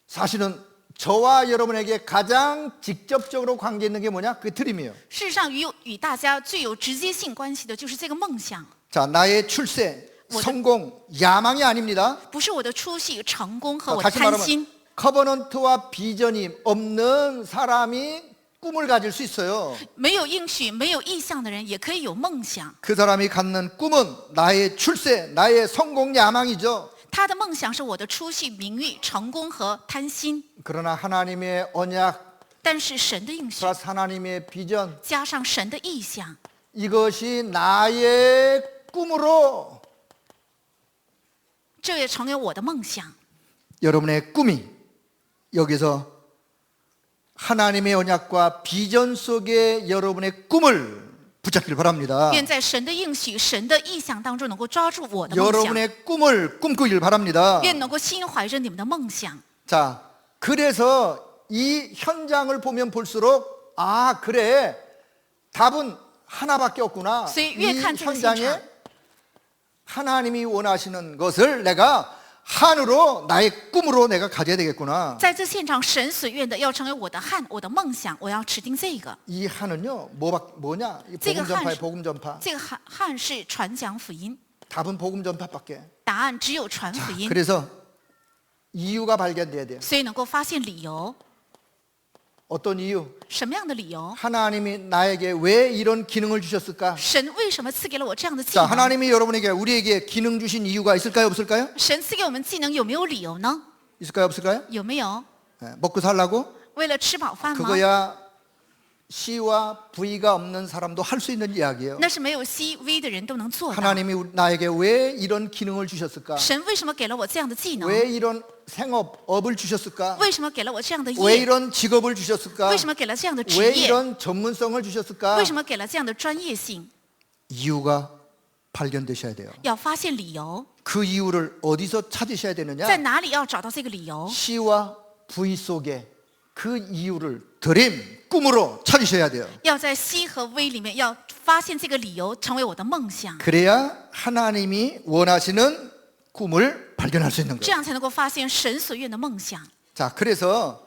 사실은 저와 여러분에게 가장 직접적으로 관계 있는 게 뭐냐? 그게 드림이에요. 事实上，与大家最有直接性关系的就是这个梦想， 자, 나의 출세, 뭐죠? 성공, 야망이 아닙니다. 不是我的出息、成功和我的 다시 贪 말하면 心。 커버넌트와 비전이 없는 사람이 꿈을 가질 수 있어요. 没有应许、没有意向的人也可以有梦想。 그 사람이 갖는 꿈은 나의 출세, 나의 성공 야망이죠. 他的梦想是我的出息、名誉、成功和贪心。 그러나 하나님의 언약 但是神的应许 플러스 하나님의 비전 加上神的意向， 이것이 나의 꿈으로 这也成为我的梦想。 여러분의 꿈이 여기서 하나님의 언약과 비전 속에 여러분의 꿈을 붙잡길 바랍니다. 愿在神的应许、神的意向当中能够抓住我的梦想， 여러분의 꿈을 꿈꾸길 바랍니다. 愿能够心怀着你们的梦想。 자, 그래서 이 현장을 보면 볼수록 아 그래 답은 하나밖에 없구나. 所以 이 越看这个现场， 현장에 하나님이 원하시는 것을 내가 한으로 나의 꿈으로 내가 가져야 되겠구나. 在这现场，神所愿的要成为我的汉，我的梦想，我要持定这个。 이 한은요 뭐냐? 이 제가 복음 전파의 한- 복음 전파. 这个汉是传讲福音， 답은 복음 전파밖에. 答案只有传福音， 그래서 이유가 발견돼야 돼요. 所以能够发现理由。 어떤 이유? 什么样的理由？ 하나님이 나에게 왜 이런 기능을 주셨을까? 神为什么赐给了我这样的技 자, 能？ 하나님이 여러분에게 우리에게 기능 주신 이유가 있을까요, 없을까요? 神赐给我们技能有没有理由呢？ 있을까요, 없을까요? 有没有？ 예, 먹고 살라고? 为了吃饱饭吗？ 그거야 C와 V가 없는 사람도 할 수 있는 이야기예요. 那是没有 C、V 的人都能做的。 하나님이 나에게 왜 이런 기능을 주셨을까? 神为什么给了我这样的技能？ 왜 이런 업을 주셨을까? 为什么给了我这样的 왜 业？ 이런 직업을 주셨을까? 为什么给了这样的职 왜 业？ 이런 전문성을 주셨을까? 为什么给了这样的专业性？ 이유가 발견되셔야 돼요. 要发现理由， 그 이유를 어디서 찾으셔야 되느냐? 在哪里要找到这个理由？ C와 V 속에 그 이유를 드림, 꿈으로 찾으셔야 돼요. 要在 C 和 V 里面要发现这个理由，成为我的梦想， 그래야 하나님이 원하시는 꿈을 발견할 수 있는 这 거예요. 样才能够发现神所愿的梦想。 자, 그래서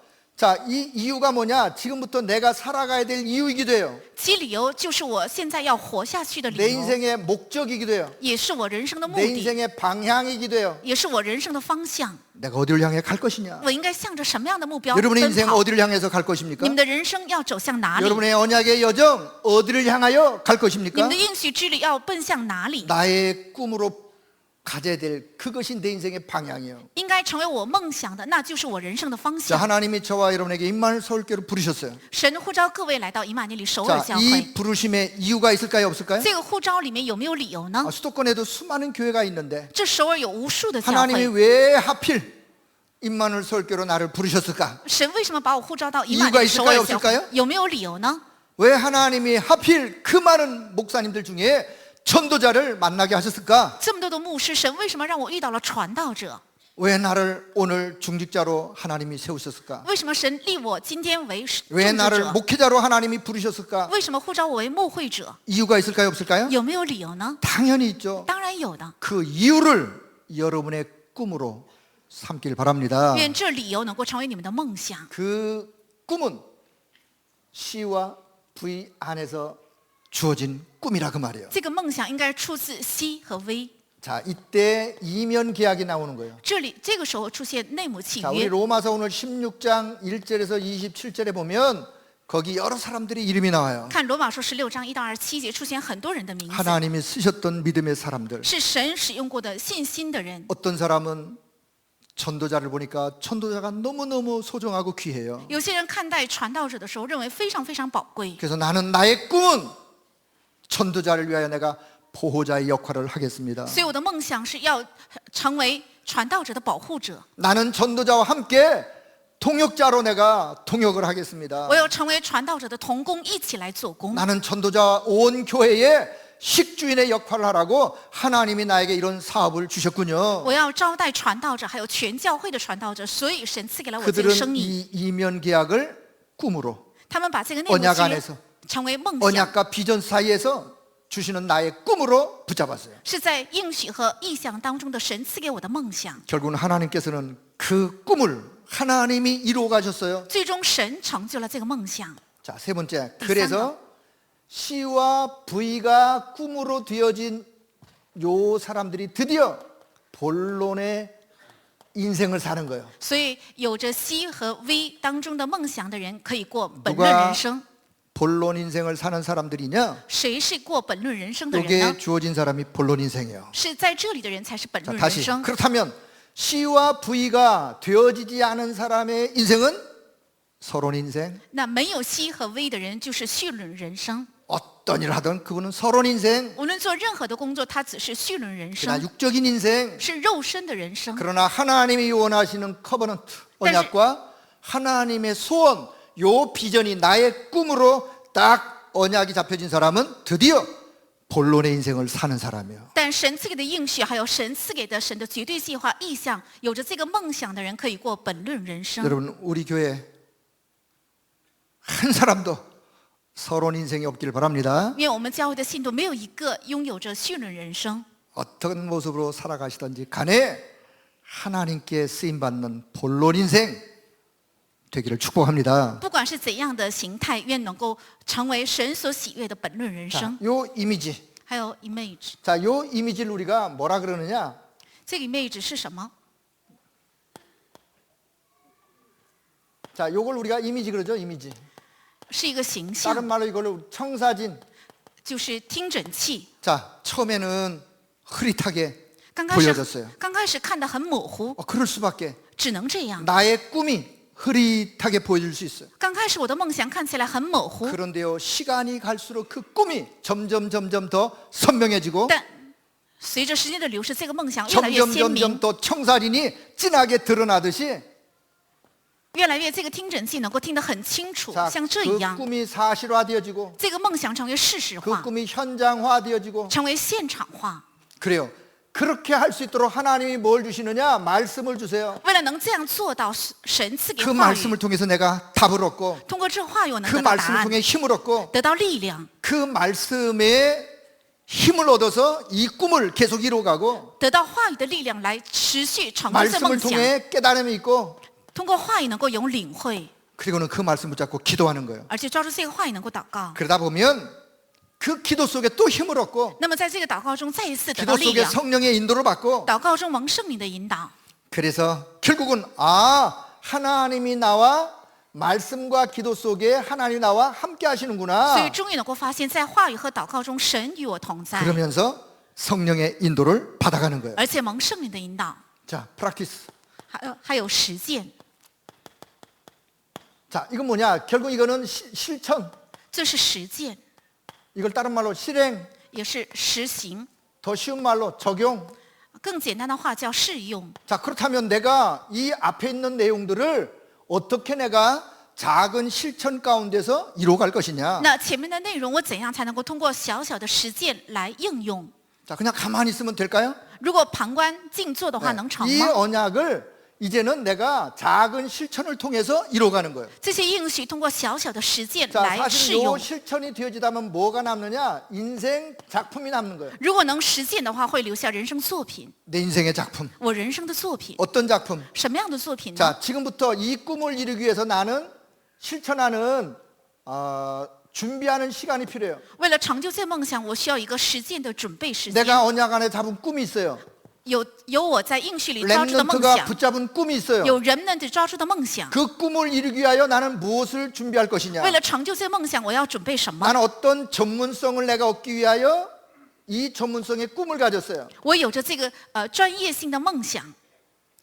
이 이유가 뭐냐? 지금부터 내가 살아가야 될 이유이기도 해요. 其理由就是我现在要活下去的 내 理由， 인생의 목적이기도 해요. 也是我人生的目 내 的， 인생의 방향이기도 해요. 也是我人生的方向。 내가 어디를 향해 갈 것이냐? 我应该向着什么样的目标 여러분의 奔 인생 跑？ 어디를 향해서 갈 것입니까? 你们的人生要走向哪里？ 여러분의 언약의 여정 어디를 향하여 갈 你 것입니까? 们的应许之旅要奔向哪里？ 나의 꿈으로 가져야 될 그것이 내 인생의 방향이에요. 应该该成为我梦想的，那就是我人生的方 자, 向。 하나님이 저와 여러분에게 임마누엘 서울교회로 부르셨어요. 神呼召各位来到以马内利首尔 자, 教会， 이 부르심에 이유가 있을까요, 없을까요? 这个呼召里面有没有理由呢？ 수도권에도 수많은 교회가 있는데 这首尔有无数的教 하나님이 会， 왜 하필 임마누엘 서울교회로 나를 부르셨을까? 神为什么把我呼召到以马 이유가 内利首尔 있을까요 教 없을까요 会？有没有理由呢？ 왜 하나님이 하필 그 많은 목사님들 중에 전도자를 만나게 하셨을까? 这么多的牧师，神为什么让我遇到了传道者？ 왜 나를 오늘 중직자로 하나님이 세우셨을까? 为什么神立我今天为 왜 种植 나를 者？ 목회자로 하나님이 부르셨을까? 为什么呼召我为牧会者？ 이유가 있을까요, 없을까요? 有没有理由呢？ 당연히 있죠. 当然有的。 그 이유를 여러분의 꿈으로 삼길 바랍니다. 愿这理由能够成为你们的梦想。 그 꿈은 C와 V 안에서 주어진 꿈이라 그 말이에요. 这个梦想应该出自 C 和 V。 자, 이때 이면 계약이 나오는 거예요. 这个时候出现内母契 자, 우리 约。 로마서 오늘 16장 1절에서 27절에 보면 거기 여러 사람들의 이름이 나와요. 看罗马书16章1到27节出现很多人的名字， 하나님이 쓰셨던 믿음의 사람들. 是神使用过的信心的人。 어떤 사람은 전도자를 보니까 전도자가 너무너무 소중하고 귀해요. 有些人看待传道者的时候，认为非常非常宝贵。 그래서 나는 나의 꿈은 전도자를 위하여 내가 보호자의 역할을 하겠습니다. 所以我的梦想是要成为传道者的保护者， 나는 전도자와 함께 통역자로 내가 통역을 하겠습니다. 我要成为传道者的同工，一起来做工。 나는 전도자와 온 교회에 식주인의 역할을 하라고 하나님이 나에게 이런 사업을 주셨군요. 我要招待传道者，还有全教会的传道者，所以神赐给了我这个 그들은 生意。 이 이면 계약을 꿈으로 他们把这个内幕 언약 契 안에서 约成为梦想， 언약과 비전 사이에서 주시는 나의 꿈으로 붙잡았어요. 是在应许和意象当中的神赐给我的梦想。 결국은 하나님께서는 그 꿈을 하나님이 이루어 가셨어요. 最终神成就了这个梦想。 자, 세 번째. 그래서 C와 V가 꿈으로 되어진 요 사람들이 드디어 본론의 인생을 사는 거예요. 所以有着 C 和 V 当中的梦想的人，可以过本论 누가 人生。 본론 인생을 사는 사람들이냐? 谁是过本论人生的人 여기에 呢？ 주어진 사람이 본론 인생이에요. 是在这里的人才是本 자, 论人 다시. 生。 그렇다면 C와 V가 되어지지 않은 사람의 인생은 서론 인생. 那没有 C 和 V 的人就是绪论人生。 어떤 일을 하든 그분은 서론 인생. 无论做任何的工作，他只是绪论人 그러나 生， 육적인 인생. 是肉身的人生。 그러나 하나님이 원하시는 커버넌트 언약과 하나님의 소원 요 비전이 나의 꿈으로 딱 언약이 잡혀진 사람은 드디어 본론의 인생을 사는 사람이에요. 但神赐给的应许，还有神赐给的神的绝对计划意向，有着这个梦想的人，可以过本论人生。 여러분 우리 교회 한 사람도 서론 인생이 없길 바랍니다. 因为我们教会的信徒没有一个拥有着绪论人生， 어떤 모습으로 살아가시든지 간에 하나님께 쓰임받는 본론 인생 되기를 축복합니다. 不管是怎样的形态，愿能够成为神所喜悦的本论人 자, 生。 요 이미지. 还有 image， 자, 요 이미지를 우리가 뭐라 그러느냐? 这个 image 是什么？ 자, 요걸 우리가 이미지 그러죠, 이미지. 是一个形 다른 象， 말로 이걸 청사진. 就是听诊器。 자, 처음에는 흐릿하게 刚开始 보여졌어요. 刚开始看得很模糊， 그럴 수밖에. 只能这样。 나의 꿈이 흐릿하게 보여질 수 있어요. 刚开始我的梦想看起来很模糊， 그런데요, 시간이 갈수록 그 꿈이 점점 더 선명해지고 但随着时间的流逝，这个梦想越来越鲜明 점점 ，또 청사진이 진하게 드러나듯이 越来越这个听诊器能够听得很清楚， 자, 像这一 그 样， 꿈이 사실화되어지고 这个梦想成为事实 그 化， 꿈이 현장화되어지고 成为现场化。 그래요. 그렇게 할 수 있도록 하나님이 뭘 주시느냐? 말씀을 주세요. 为了能这样做到，神赐给 그 话 말씀을 语， 통해서 내가 답을 얻고 通过这话语我能 그 得到答 말씀을 案， 통해 힘을 얻고 得到力量， 그 말씀에 힘을 얻어서 이 꿈을 계속 이루어가고 得到话语的力量来持续成就这 말씀을 梦想。 통해 깨달음이 있고 通过话语能够有领会， 그리고는 그 말씀 붙잡고 기도하는 거예요. 而且抓住这个话语能够祷告。 그러다 보면 그 기도 속에 또 힘을 얻고 那么在这个祷告中再一次得 기도 到力 속에 量， 성령의 인도를 받고 祷告中蒙圣灵的引导。 그래서 결국은 하나님이 나와 말씀과 기도 속에 하나님이 나와 함께 所以 하시는구나. 终于能够发现，在话语和祷告中，神与我同在， 그러면서 성령의 인도를 받아가는 거예요. 而且蒙圣灵的引导。 자, 프랙티스. 还有实践， 자, 이건 뭐냐? 결국 이거는 실천. 这是实践， 이걸 다른 말로 실행, 也是实行。 더 쉬운 말로 적용. 更简单的话叫适用。 자, 그렇다면 내가 이 앞에 있는 내용들을 어떻게 내가 작은 실천 가운데서 이루어갈 것이냐? 那前面的内容我怎样才能够通过小小的实践来应用？ 자, 그냥 가만히 있으면 될까요? 如果旁观静坐的话， 네. 能成 이 吗？ 언약을 이제는 내가 작은 실천을 통해서 이루어가는 거예요. 这些应许通过小小的实践 자, 来适 사실 이 用。 실천이 되어지다면 뭐가 남느냐? 인생 작품이 남는 거예요. 如果能实践的话，会留下人生作品。 내 인생의 작품. 我人生的作品， 어떤 작품? 什么样的作品呢？ 자, 지금부터 이 꿈을 이루기 위해서 나는 실천하는 준비하는 시간이 필요해요. 为了成就这梦想，我需要一个实践的准备时间。 내가 언약 안에 잡은 꿈이 있어요. 有我在应许里抓住的梦 렘넌트가 想， 붙잡은 꿈이 있어요. 有人们的抓住的梦想。 그 꿈을 이루기 위하여 나는 무엇을 준비할 것이냐? 为了成就这梦想，我要准备什么？ 나는 어떤 전문성을 내가 얻기 위하여 이 전문성의 꿈을 가졌어요. 我有着这个专业性的梦想，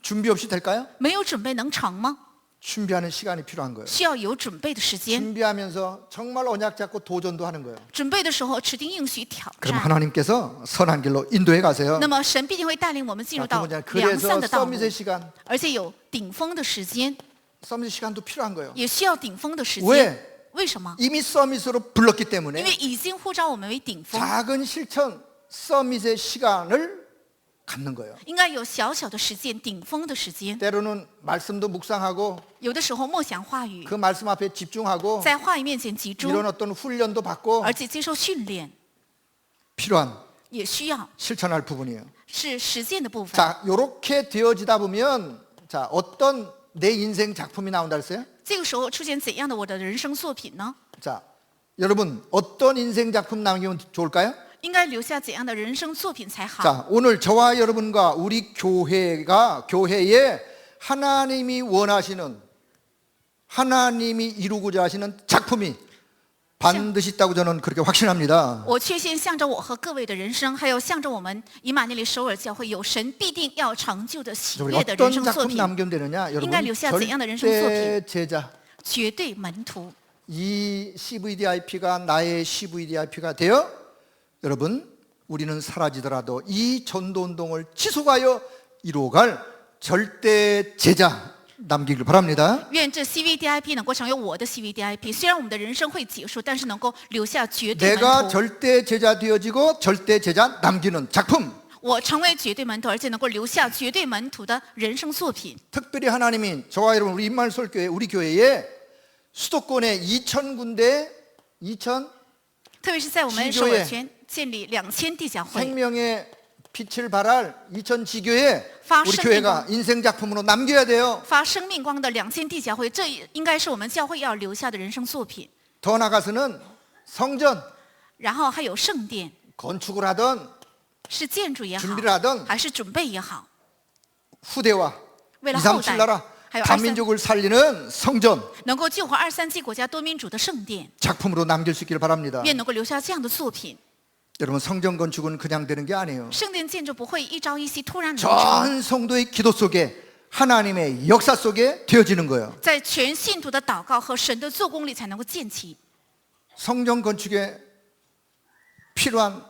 준비 없이 될까요? 没有准备能成吗？ 준비하는 시간이 필요한 거예요. 需要有准备的时间。 준비하면서 정말 언약 잡고 도전도 하는 거예요. 准备的时候，指定应许挑 그럼 战。 하나님께서 선한 길로 인도해 가세요. 那么神必定会带领我们进入 자, 두 到 번째, 良 그래서 善的道路， 서밋의 시간, 而且有顶峰的时间， 서밋 시간도 필요한 거예요. 也需要顶峰的时 왜 间。为什么？ 이미 서밋으로 불렀기 因 때문에 为已经呼召我们为顶峰， 작은 실천 서밋의 시간을 갖는 거예요. 应该有小小的实践，顶峰的时间。 때로는 말씀도 묵상하고 有的时候默想话语， 그 말씀 앞에 집중하고 在话语面前集中， 이런 어떤 훈련도 받고 而且接受训练， 필요한 也需要 실천할 부분이에요. 是实践的部分。 자, 이렇게 되어지다 보면 자, 어떤 내 인생 작품이 나온다 했어요? 这个时候出现怎样的我的人生作品呢？ 자, 여러분 어떤 인생 작품 남기면 좋을까요? 应该留下怎样的人生作品才好？ 자, 오늘 저와 여러분과 우리 교회에 하나님이 원하시는 하나님이 이루고자 하시는 작품이 반드시 있다고 저는 그렇게 확신합니다. 我确信向着我和各位的人生，还有向着我们以马内利首尔教会，有神必定要成就的喜 우리 悦的人 어떤 生作 작품 品， 남기면 되느냐? 여러분 인간留下怎样的人生作品？ 절대 제자 绝对门徒。 이 CVDIP가 나의 CVDIP가 되어 여러분 우리는 사라지더라도 이 전도운동을 지속하여 이루어갈 절대 제자 남기길 바랍니다. 愿这 CVDIP 能够成为我的 CVDIP。虽然我们的人生会结束，但是能够留下绝对 내가 门徒。 절대 제자 되어지고 절대 제자 남기는 작품. 我成为绝对门徒，而且能够留下绝对门徒的人生作品。 특별히 하나님이 저와 여러분 우리 임마누엘교회 우리 교회에 수도권에 2,000군데 2,000特别是在我们首尔圈建立2000地教会， 생명의 빛을 발할 2,000지교에 파 우리生命 교회가 인생 작품으로 남겨야 돼요. 发生命光的2000地教会，这应该是我们教会要留下的人生作品。 더 나가서는 성전 然后还有圣殿， 건축을 하던 是建筑也好， 준비를 하던 还是准备也好， 후대와 为了后代， 237나라 还有다민족을 살리는 성전 能够救活23季国家多民主的圣殿， 작품으로 남길 수 있기를 바랍니다. 愿能够留下这样的作品。 여러분 성전 건축은 그냥 되는 게 아니에요. 圣殿建筑不会一朝一夕突然能成， 전 성도의 기도 속에 하나님의 역사 속에 되어지는 거예요. 在全信徒的祷告和神的做工里才能够建起。 성전 건축에 필요한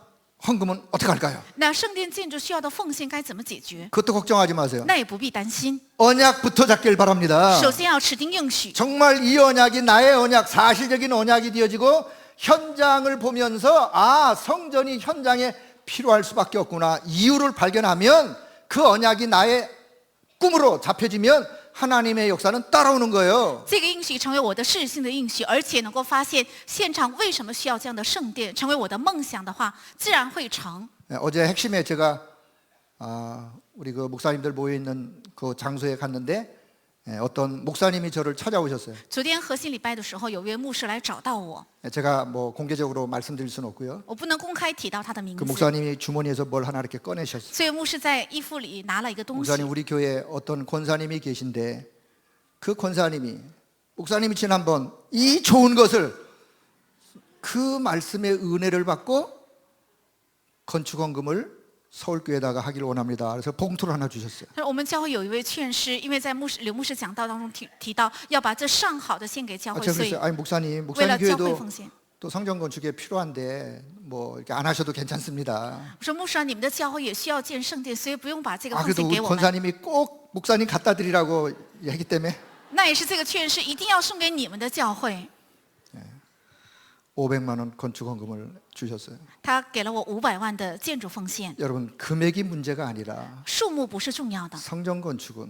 헌금은 어떻게 할까요? 那圣殿建筑需要的奉献该怎么解决？ 그것도 걱정하지 마세요. 那也不必担心。 언약부터 잡길 바랍니다. 首先要持定应许， 정말 이 언약이 나의 언약, 사실적인 언약이 되어지고 현장을 보면서 아, 성전이 현장에 필요할 수밖에 없구나. 이유를 발견하면 그 언약이 나의 꿈으로 잡혀지면 하나님의 역사는 따라오는 거예요. 这个应许成为我的事性的应许，而且能够发现现场为什么需要这样的圣殿，成为我的梦想的话，自然会成。 어제 핵심에 제가 우리 그 목사님들 모여 있는 그 장소에 갔는데 어떤 목사님이 저를 찾아오셨어요. 昨天核心礼拜的时候，有位牧师来找到我， 제가 뭐 공개적으로 말씀드릴 수는 없고요. 我不能公开提到他的名 그 字。 목사님이 주머니에서 뭘 하나 이렇게 꺼내셨어요. 所以牧师在衣服里拿了一个东西。 목사님 우리 교회에 어떤 권사님이 계신데 그 권사님이 목사님이 지난번 이 좋은 것을 그 말씀의 은혜를 받고 건축헌금을 서울교회에다가 하기를 원합니다. 그래서 봉투를 하나 주셨어요. 但是我们教会有一位劝师，因为在刘牧师讲道当中提到要把这上好的献给教会， 제가 所以 그랬어요. 아니 목사님 为了教会 교회도 奉献。 또 성전 건축에 필요한데 뭐 이렇게 안 하셔도 괜찮습니다. 我说牧师啊，你们的教会也需要建圣殿，所以不用把这个奉 그래도 献 우리 给我们。 권사님이 꼭 목사님 갖다 드리라고 얘기 때문에 那也是这个劝师一定要送给你们的教会。 500만 원 건축 헌금을 주셨어요. 他给了我500万的建筑奉献， 여러분 금액이 문제가 아니라 数目不是重要的。 성전 건축은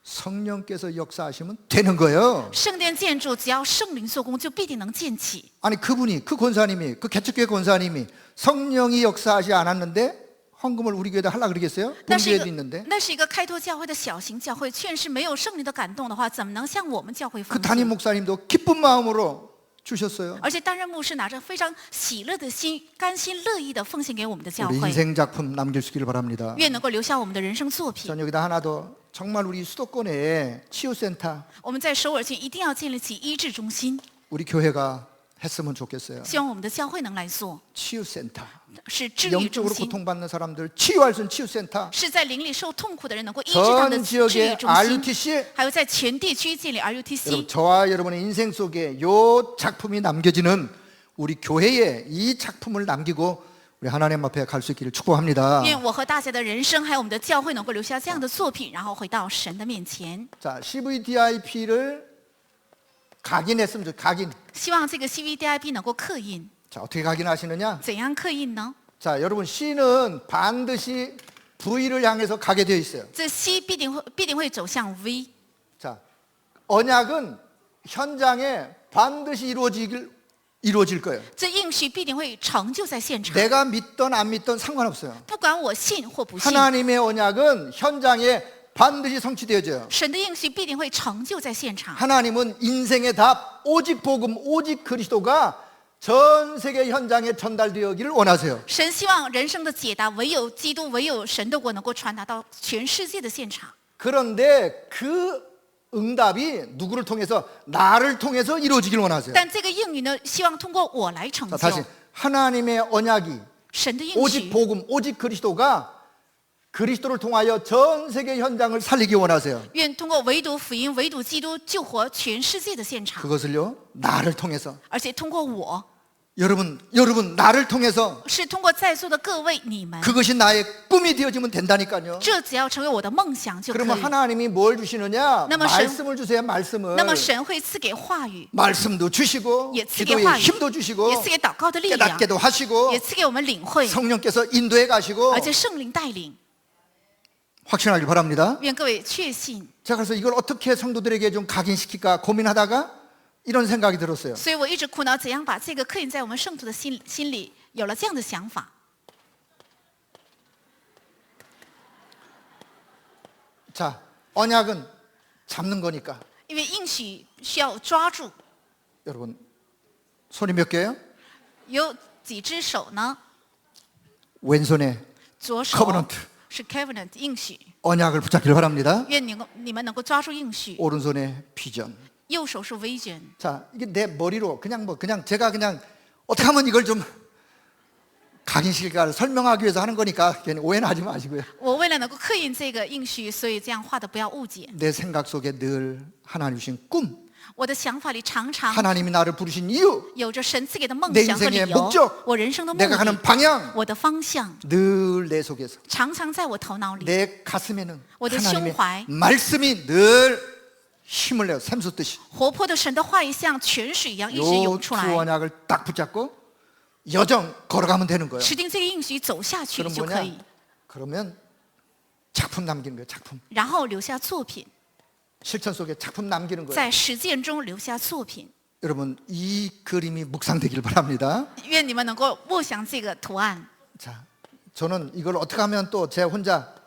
성령께서 역사하시면 되는 거예요. 圣殿建筑只要圣灵做工，就必定能建起。 아니 그분이 그 권사님이 그 개척교회 권사님이 성령이 역사하지 않았는데 헌금을 우리 교회에다 하려고 그러겠어요? 那 본 是一 교회도 个 있는데 那是一个开拓教会的小型教会，劝是没有圣灵的感动的话，怎么能向我们教会 그 奉 담임 献？ 목사님도 기쁜 마음으로 주셨어요. 而且担任牧师拿着非常喜乐的心，甘心乐意的奉献给我们的教 우리 会， 인생 작품 남겨주시기를 바랍니다. 愿能够留下我们的人生作品。 전 여기다 하나 더 정말 우리 수도권에 치유센터 我们在首尔县一定要建立起医治中心， 우리 교회가 했으면 좋겠어요. 希望我们的教会能来做， 치유센터 是治愈中 영적으로 心， 고통받는 사람들 치유할 수 있는 치유센터 是在灵里受痛苦的人能够医治他们的 전 治愈 지역에 中心， RUTC 还有在全地区建立 여러분, RUTC。 저와 여러분의 인생 속에 요 작품이 남겨지는 우리 교회에 이 작품을 남기고 우리 하나님 앞에 갈 수 있기를 축복합니다. 愿我和大家的人生，还有我们的教会，能够留下这样的作品，然后回到神的面前。 자, CVDIP를 각인했으면 좋겠어요. 각인. 希望这个 CVDIP 能够刻印， 자, 어떻게 각인하시느냐? 怎样刻印呢？ 자, 여러분 C는 반드시 V를 향해서 가게 되어 있어요. 这 C 必定会走向 V。 자, 언약은 현장에 반드시 이루어질 거예요. 这应许必定会成就在现场， 내가 믿던 안 믿던 상관없어요. 不管我信或不信， 하나님의 언약은 현장에 반드시 성취되어져요. 神的应许必定会成就在现场。 하나님은 인생의 답, 오직 복음, 오직 그리스도가 전 세계 현장에 전달되기를 원하세요. 神希望人生的解答唯有基督，唯有神的国能够传达到全世界的现场。 그런데 그 응답이 누구를 통해서 나를 통해서 이루어지기를 원하세요. 但这个应允呢，希望通过我来成 자, 就。 다시 하나님의 언약이 神的应 오직 许， 복음, 오직 그리스도가 그리스도를 통하여 전 세계 현장을 살리기 원하세요. 愿通过唯独福音、唯独基督救活全世界的现场， 그것을요, 나를 통해서 而且通过我， 여러분 나를 통해서 是通过在座的各位你们， 그것이 나의 꿈이 되어지면 된다니까요. 这只要成为我的梦想就可 그러면 以。 하나님이 뭘 주시느냐? 그러면 말씀을 주세요. 말씀을. 那么神会赐给话语， 말씀도 주시고 也赐给 기도의 话语， 힘도 주시고 也赐给祷告的力量， 깨닫게도 하시고 也赐给我们领会， 성령께서 인도해 가시고 而且圣灵带领。 확신하길 바랍니다. 愿各位确信。 제가 그래서 이걸 어떻게 성도들에게 좀 각인시킬까 고민하다가 이런 생각이 들었어요. 所以我一直苦恼怎样把这个刻印在我们圣徒的心里，有了这样的想法。 자, 언약은 잡는 거니까 因为应许需要抓住， 여러분 손이 몇 개예요? 有几只手呢？ 왼손에 左手 covenant 是 covenant 应许， 언약을 붙잡기를 바랍니다. 愿你们能够抓住应许。 오른손에 비전. 右手是 vision， 자, 이게 내 머리로 그냥 제가 그냥 어떻게 하면 이걸 좀 각인시킬까 설명하기 위해서 하는 거니까 괜히 오해는 하지 마시고요. 我为了能够刻印这个应许，所以这样画的不要误解。 내 생각 속에 늘 하나님 주신 꿈, 我的想法里常常 하나님이 나를 부르신 이유, 有着神赐给的梦 내 想和理 인생의 由 목적 ，我人生的目 내가 가는 的， 방향 我的方向， 늘 내 속에서 常常在我头脑里。 내 가슴에는 어디 하나님의胸怀 말씀이 늘 힘을 내요. 샘솟듯이. 活泼的神的话语像泉水一样一直 요 涌出 주 来， 언약을 딱 붙잡고 여정 걸어가면 되는 거예요. 持定这个应许走下去 그럼 就可以 뭐냐? ， 그러면 작품 남기는 거예요. 작품. 然后留下作品， 실천 속에 작품 남기는 거예요. 在实践中留下作品。 여러분 이 그림이 묵상되길 바랍니다. 愿你们能够默想这个图案。 자, 저는 이걸 어떻게 하면 또 제 혼자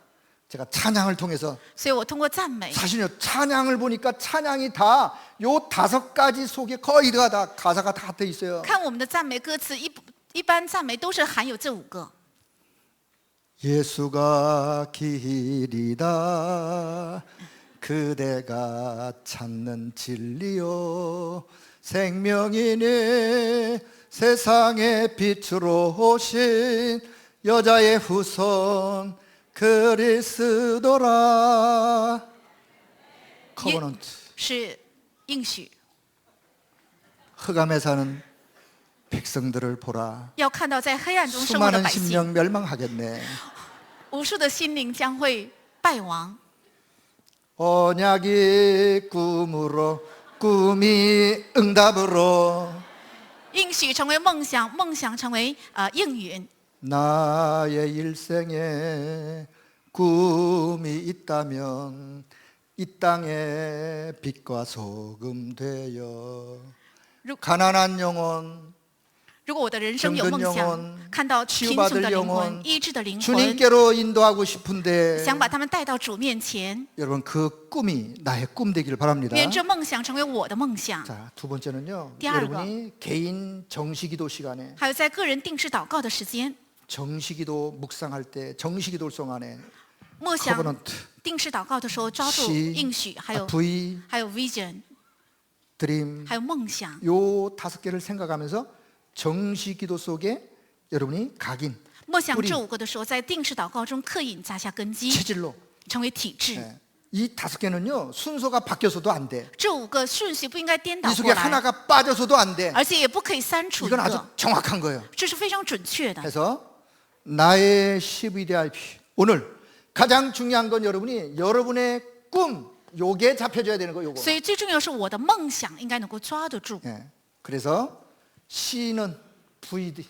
제가 찬양을 통해서 所以我通过赞美， 사실요 찬양을 보니까 찬양이 다 요 5가지 속에 거의 다 가사가 다 돼 있어요. 看我们的赞美歌词，一般赞美都是含有这5个。 예수가 길이다 그대가 찾는 진리요 생명이니 세상의 빛으로 오신 여자의 후손 그리스도라. 커버넌트. 是应许， 흑암에 사는 백성들을 보라. 要看到在黑暗中生活的 수많은 百姓， 심령 멸망하겠네. 无数的心灵将会败亡。 언약이 꿈으로 꿈이 응답으로 应许成为梦想，梦想成为应允。 나의 일생에 꿈이 있다면 이 땅에 빛과 소금 되어 가난한 영혼 如果我的人生有梦 병든 想 영혼 ，看到贫穷 치유받을 的灵 영혼 魂、医治的灵魂， 주님께로 인도하고 싶은데 想把他们带到主面前， 여러분 그 꿈이 나의 꿈 되기를 바랍니다. 愿这梦想成为我的梦想。 자, 두 번째는요. 第二个。 여러분이 개인 정시기도 시간에 还有在个人定制祷告的时间， 정시기도 묵상할 때 정시기도 동안에 默想 커버넌트 定制祷告的时候，抓住 시 应许，还有 V 还有 vision， 드림 还有梦想。 요 5개를 생각하면서 정시기도 속에 여러분이 각인 默想 뿌리 这5个的时候，在定制祷告中刻印扎下根基， 체질로 成为体制。 예. 이 5개는요 순서가 바뀌어서도 안 돼. 这5个顺序不应该颠倒 이 过 속에 来， 하나가 빠져서도 안 돼. 而且也不可以删除一 이건 아주 个， 정확한 거예요. 这是非常准确的。 그래서 나의 CVDIP 오늘 가장 중요한 건 여러분의 꿈 요게 잡혀줘야 되는 거 요거. 所以最重要是我的梦想应该能够抓得住。 예. 그래서 C는 VD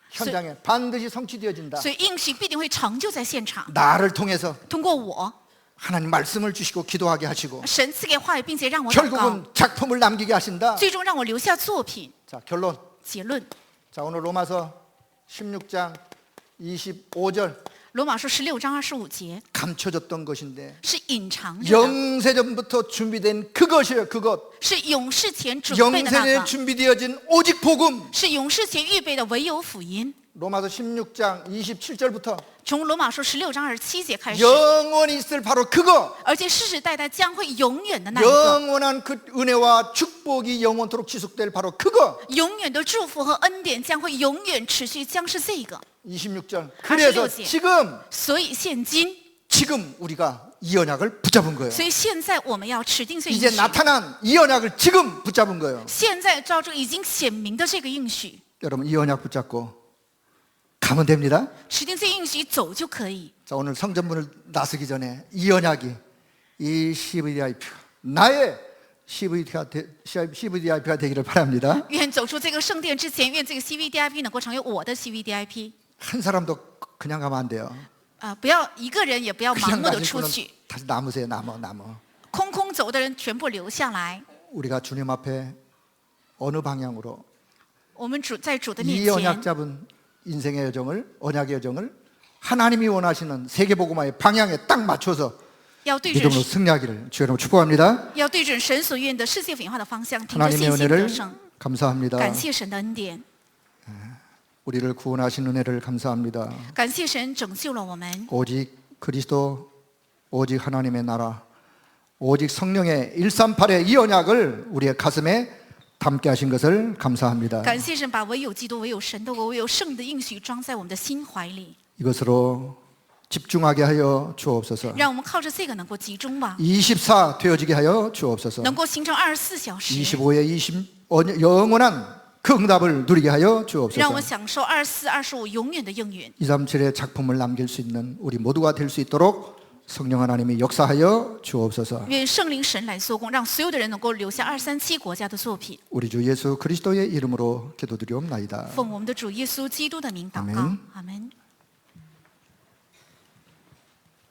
현장에 반드시 성취되어진다. 所以应许必定会成就在现场， 나를 통해서 通过我， 하나님 말씀을 주시고 기도하게 하시고 神赐给话语，并且让我祷告， 결국은 작품을 남기게 하신다. 最终让我留下作品。 자, 결론. 结论， 자, 오늘 로마서 16장 25절 罗马书16章25节 감춰졌던 것인데 是隐藏着的， 영세전부터 준비된 그것이에요. 그것. 是永世前准备的那 영세전에 个， 준비되어진 오직 복음. 是永世前预备的唯有福音。 로마서 16장 27절부터 从罗马书16章27节开始， 영원히 있을 바로 그거. 而且世世代代将会永远的那一个， 영원한 그 은혜와 축복이 영원토록 지속될 바로 그거. 永远的祝福和恩典将会永远持续，将是这个。 26절. 그래서 26절. 지금 所以现今， 지금 우리가 이 언약을 붙잡은 거예요. 所以现在我们要持定这应 이제 许。 나타난 이 언약을 지금 붙잡은 거예요. 现在照着已经显明的这个应许， 여러분 이 언약 붙잡고 가면 됩니다. 持定这应许走就可以。 자, 오늘 성전문을 나서기 전에 이 언약이 이 CVDIP 나의 CVDIP가 되기를 바랍니다. 愿走出这个圣殿之前，愿这个 CVDIP 能够成为我的 CVDIP。 한 사람도 그냥 가면 안 돼요. 不要一个人也不要盲 그냥 目的 가실 出 분은 去， 다시 남으세요. 남어. 空空走的人全部留下来。 우리가 주님 앞에 어느 방향으로 我们在主的 이 面 언약 前， 잡은 인생의 여정을 언약의 여정을 하나님이 원하시는 세계복음화의 방향에 딱 맞춰서 要对准 믿음으로 승리하기를 주의 이름으로 축복합니다. 要对准神所愿的世界文化的方向，凭着 하나님의 信心 은혜를 得胜。 감사합니다. 感谢神的恩典， 우리를 구원하신 은혜를 감사합니다. 感谢神拯救了我们。 오직 그리스도, 오직 하나님의 나라, 오직 성령의 138의 이 언약을 우리의 가슴에 담게 하신 것을 감사합니다. 感谢神把唯有基督、唯有神的国、唯有圣的应许装在我们的心怀里， 이것으로 집중하게 하여 주옵소서. 让我们靠着这个能够集中吧， 24 되어지게 하여 주옵소서. 能够形成24小时， 25의 20 영원한 그 응답을 누리게 하여 让我们 주옵소서. 享受24、25永远的应允。 237의 작품을 남길 수 있는 우리 모두가 될 수 있도록 성령 하나님이 역사하여 주옵소서. 愿圣灵神来做工，让所有的人能够留下237国家的作品。 우리 주 예수 그리스도의 이름으로 기도드리옵나이다. 奉我们的主耶稣基督的名祷告 아멘 ，阿门。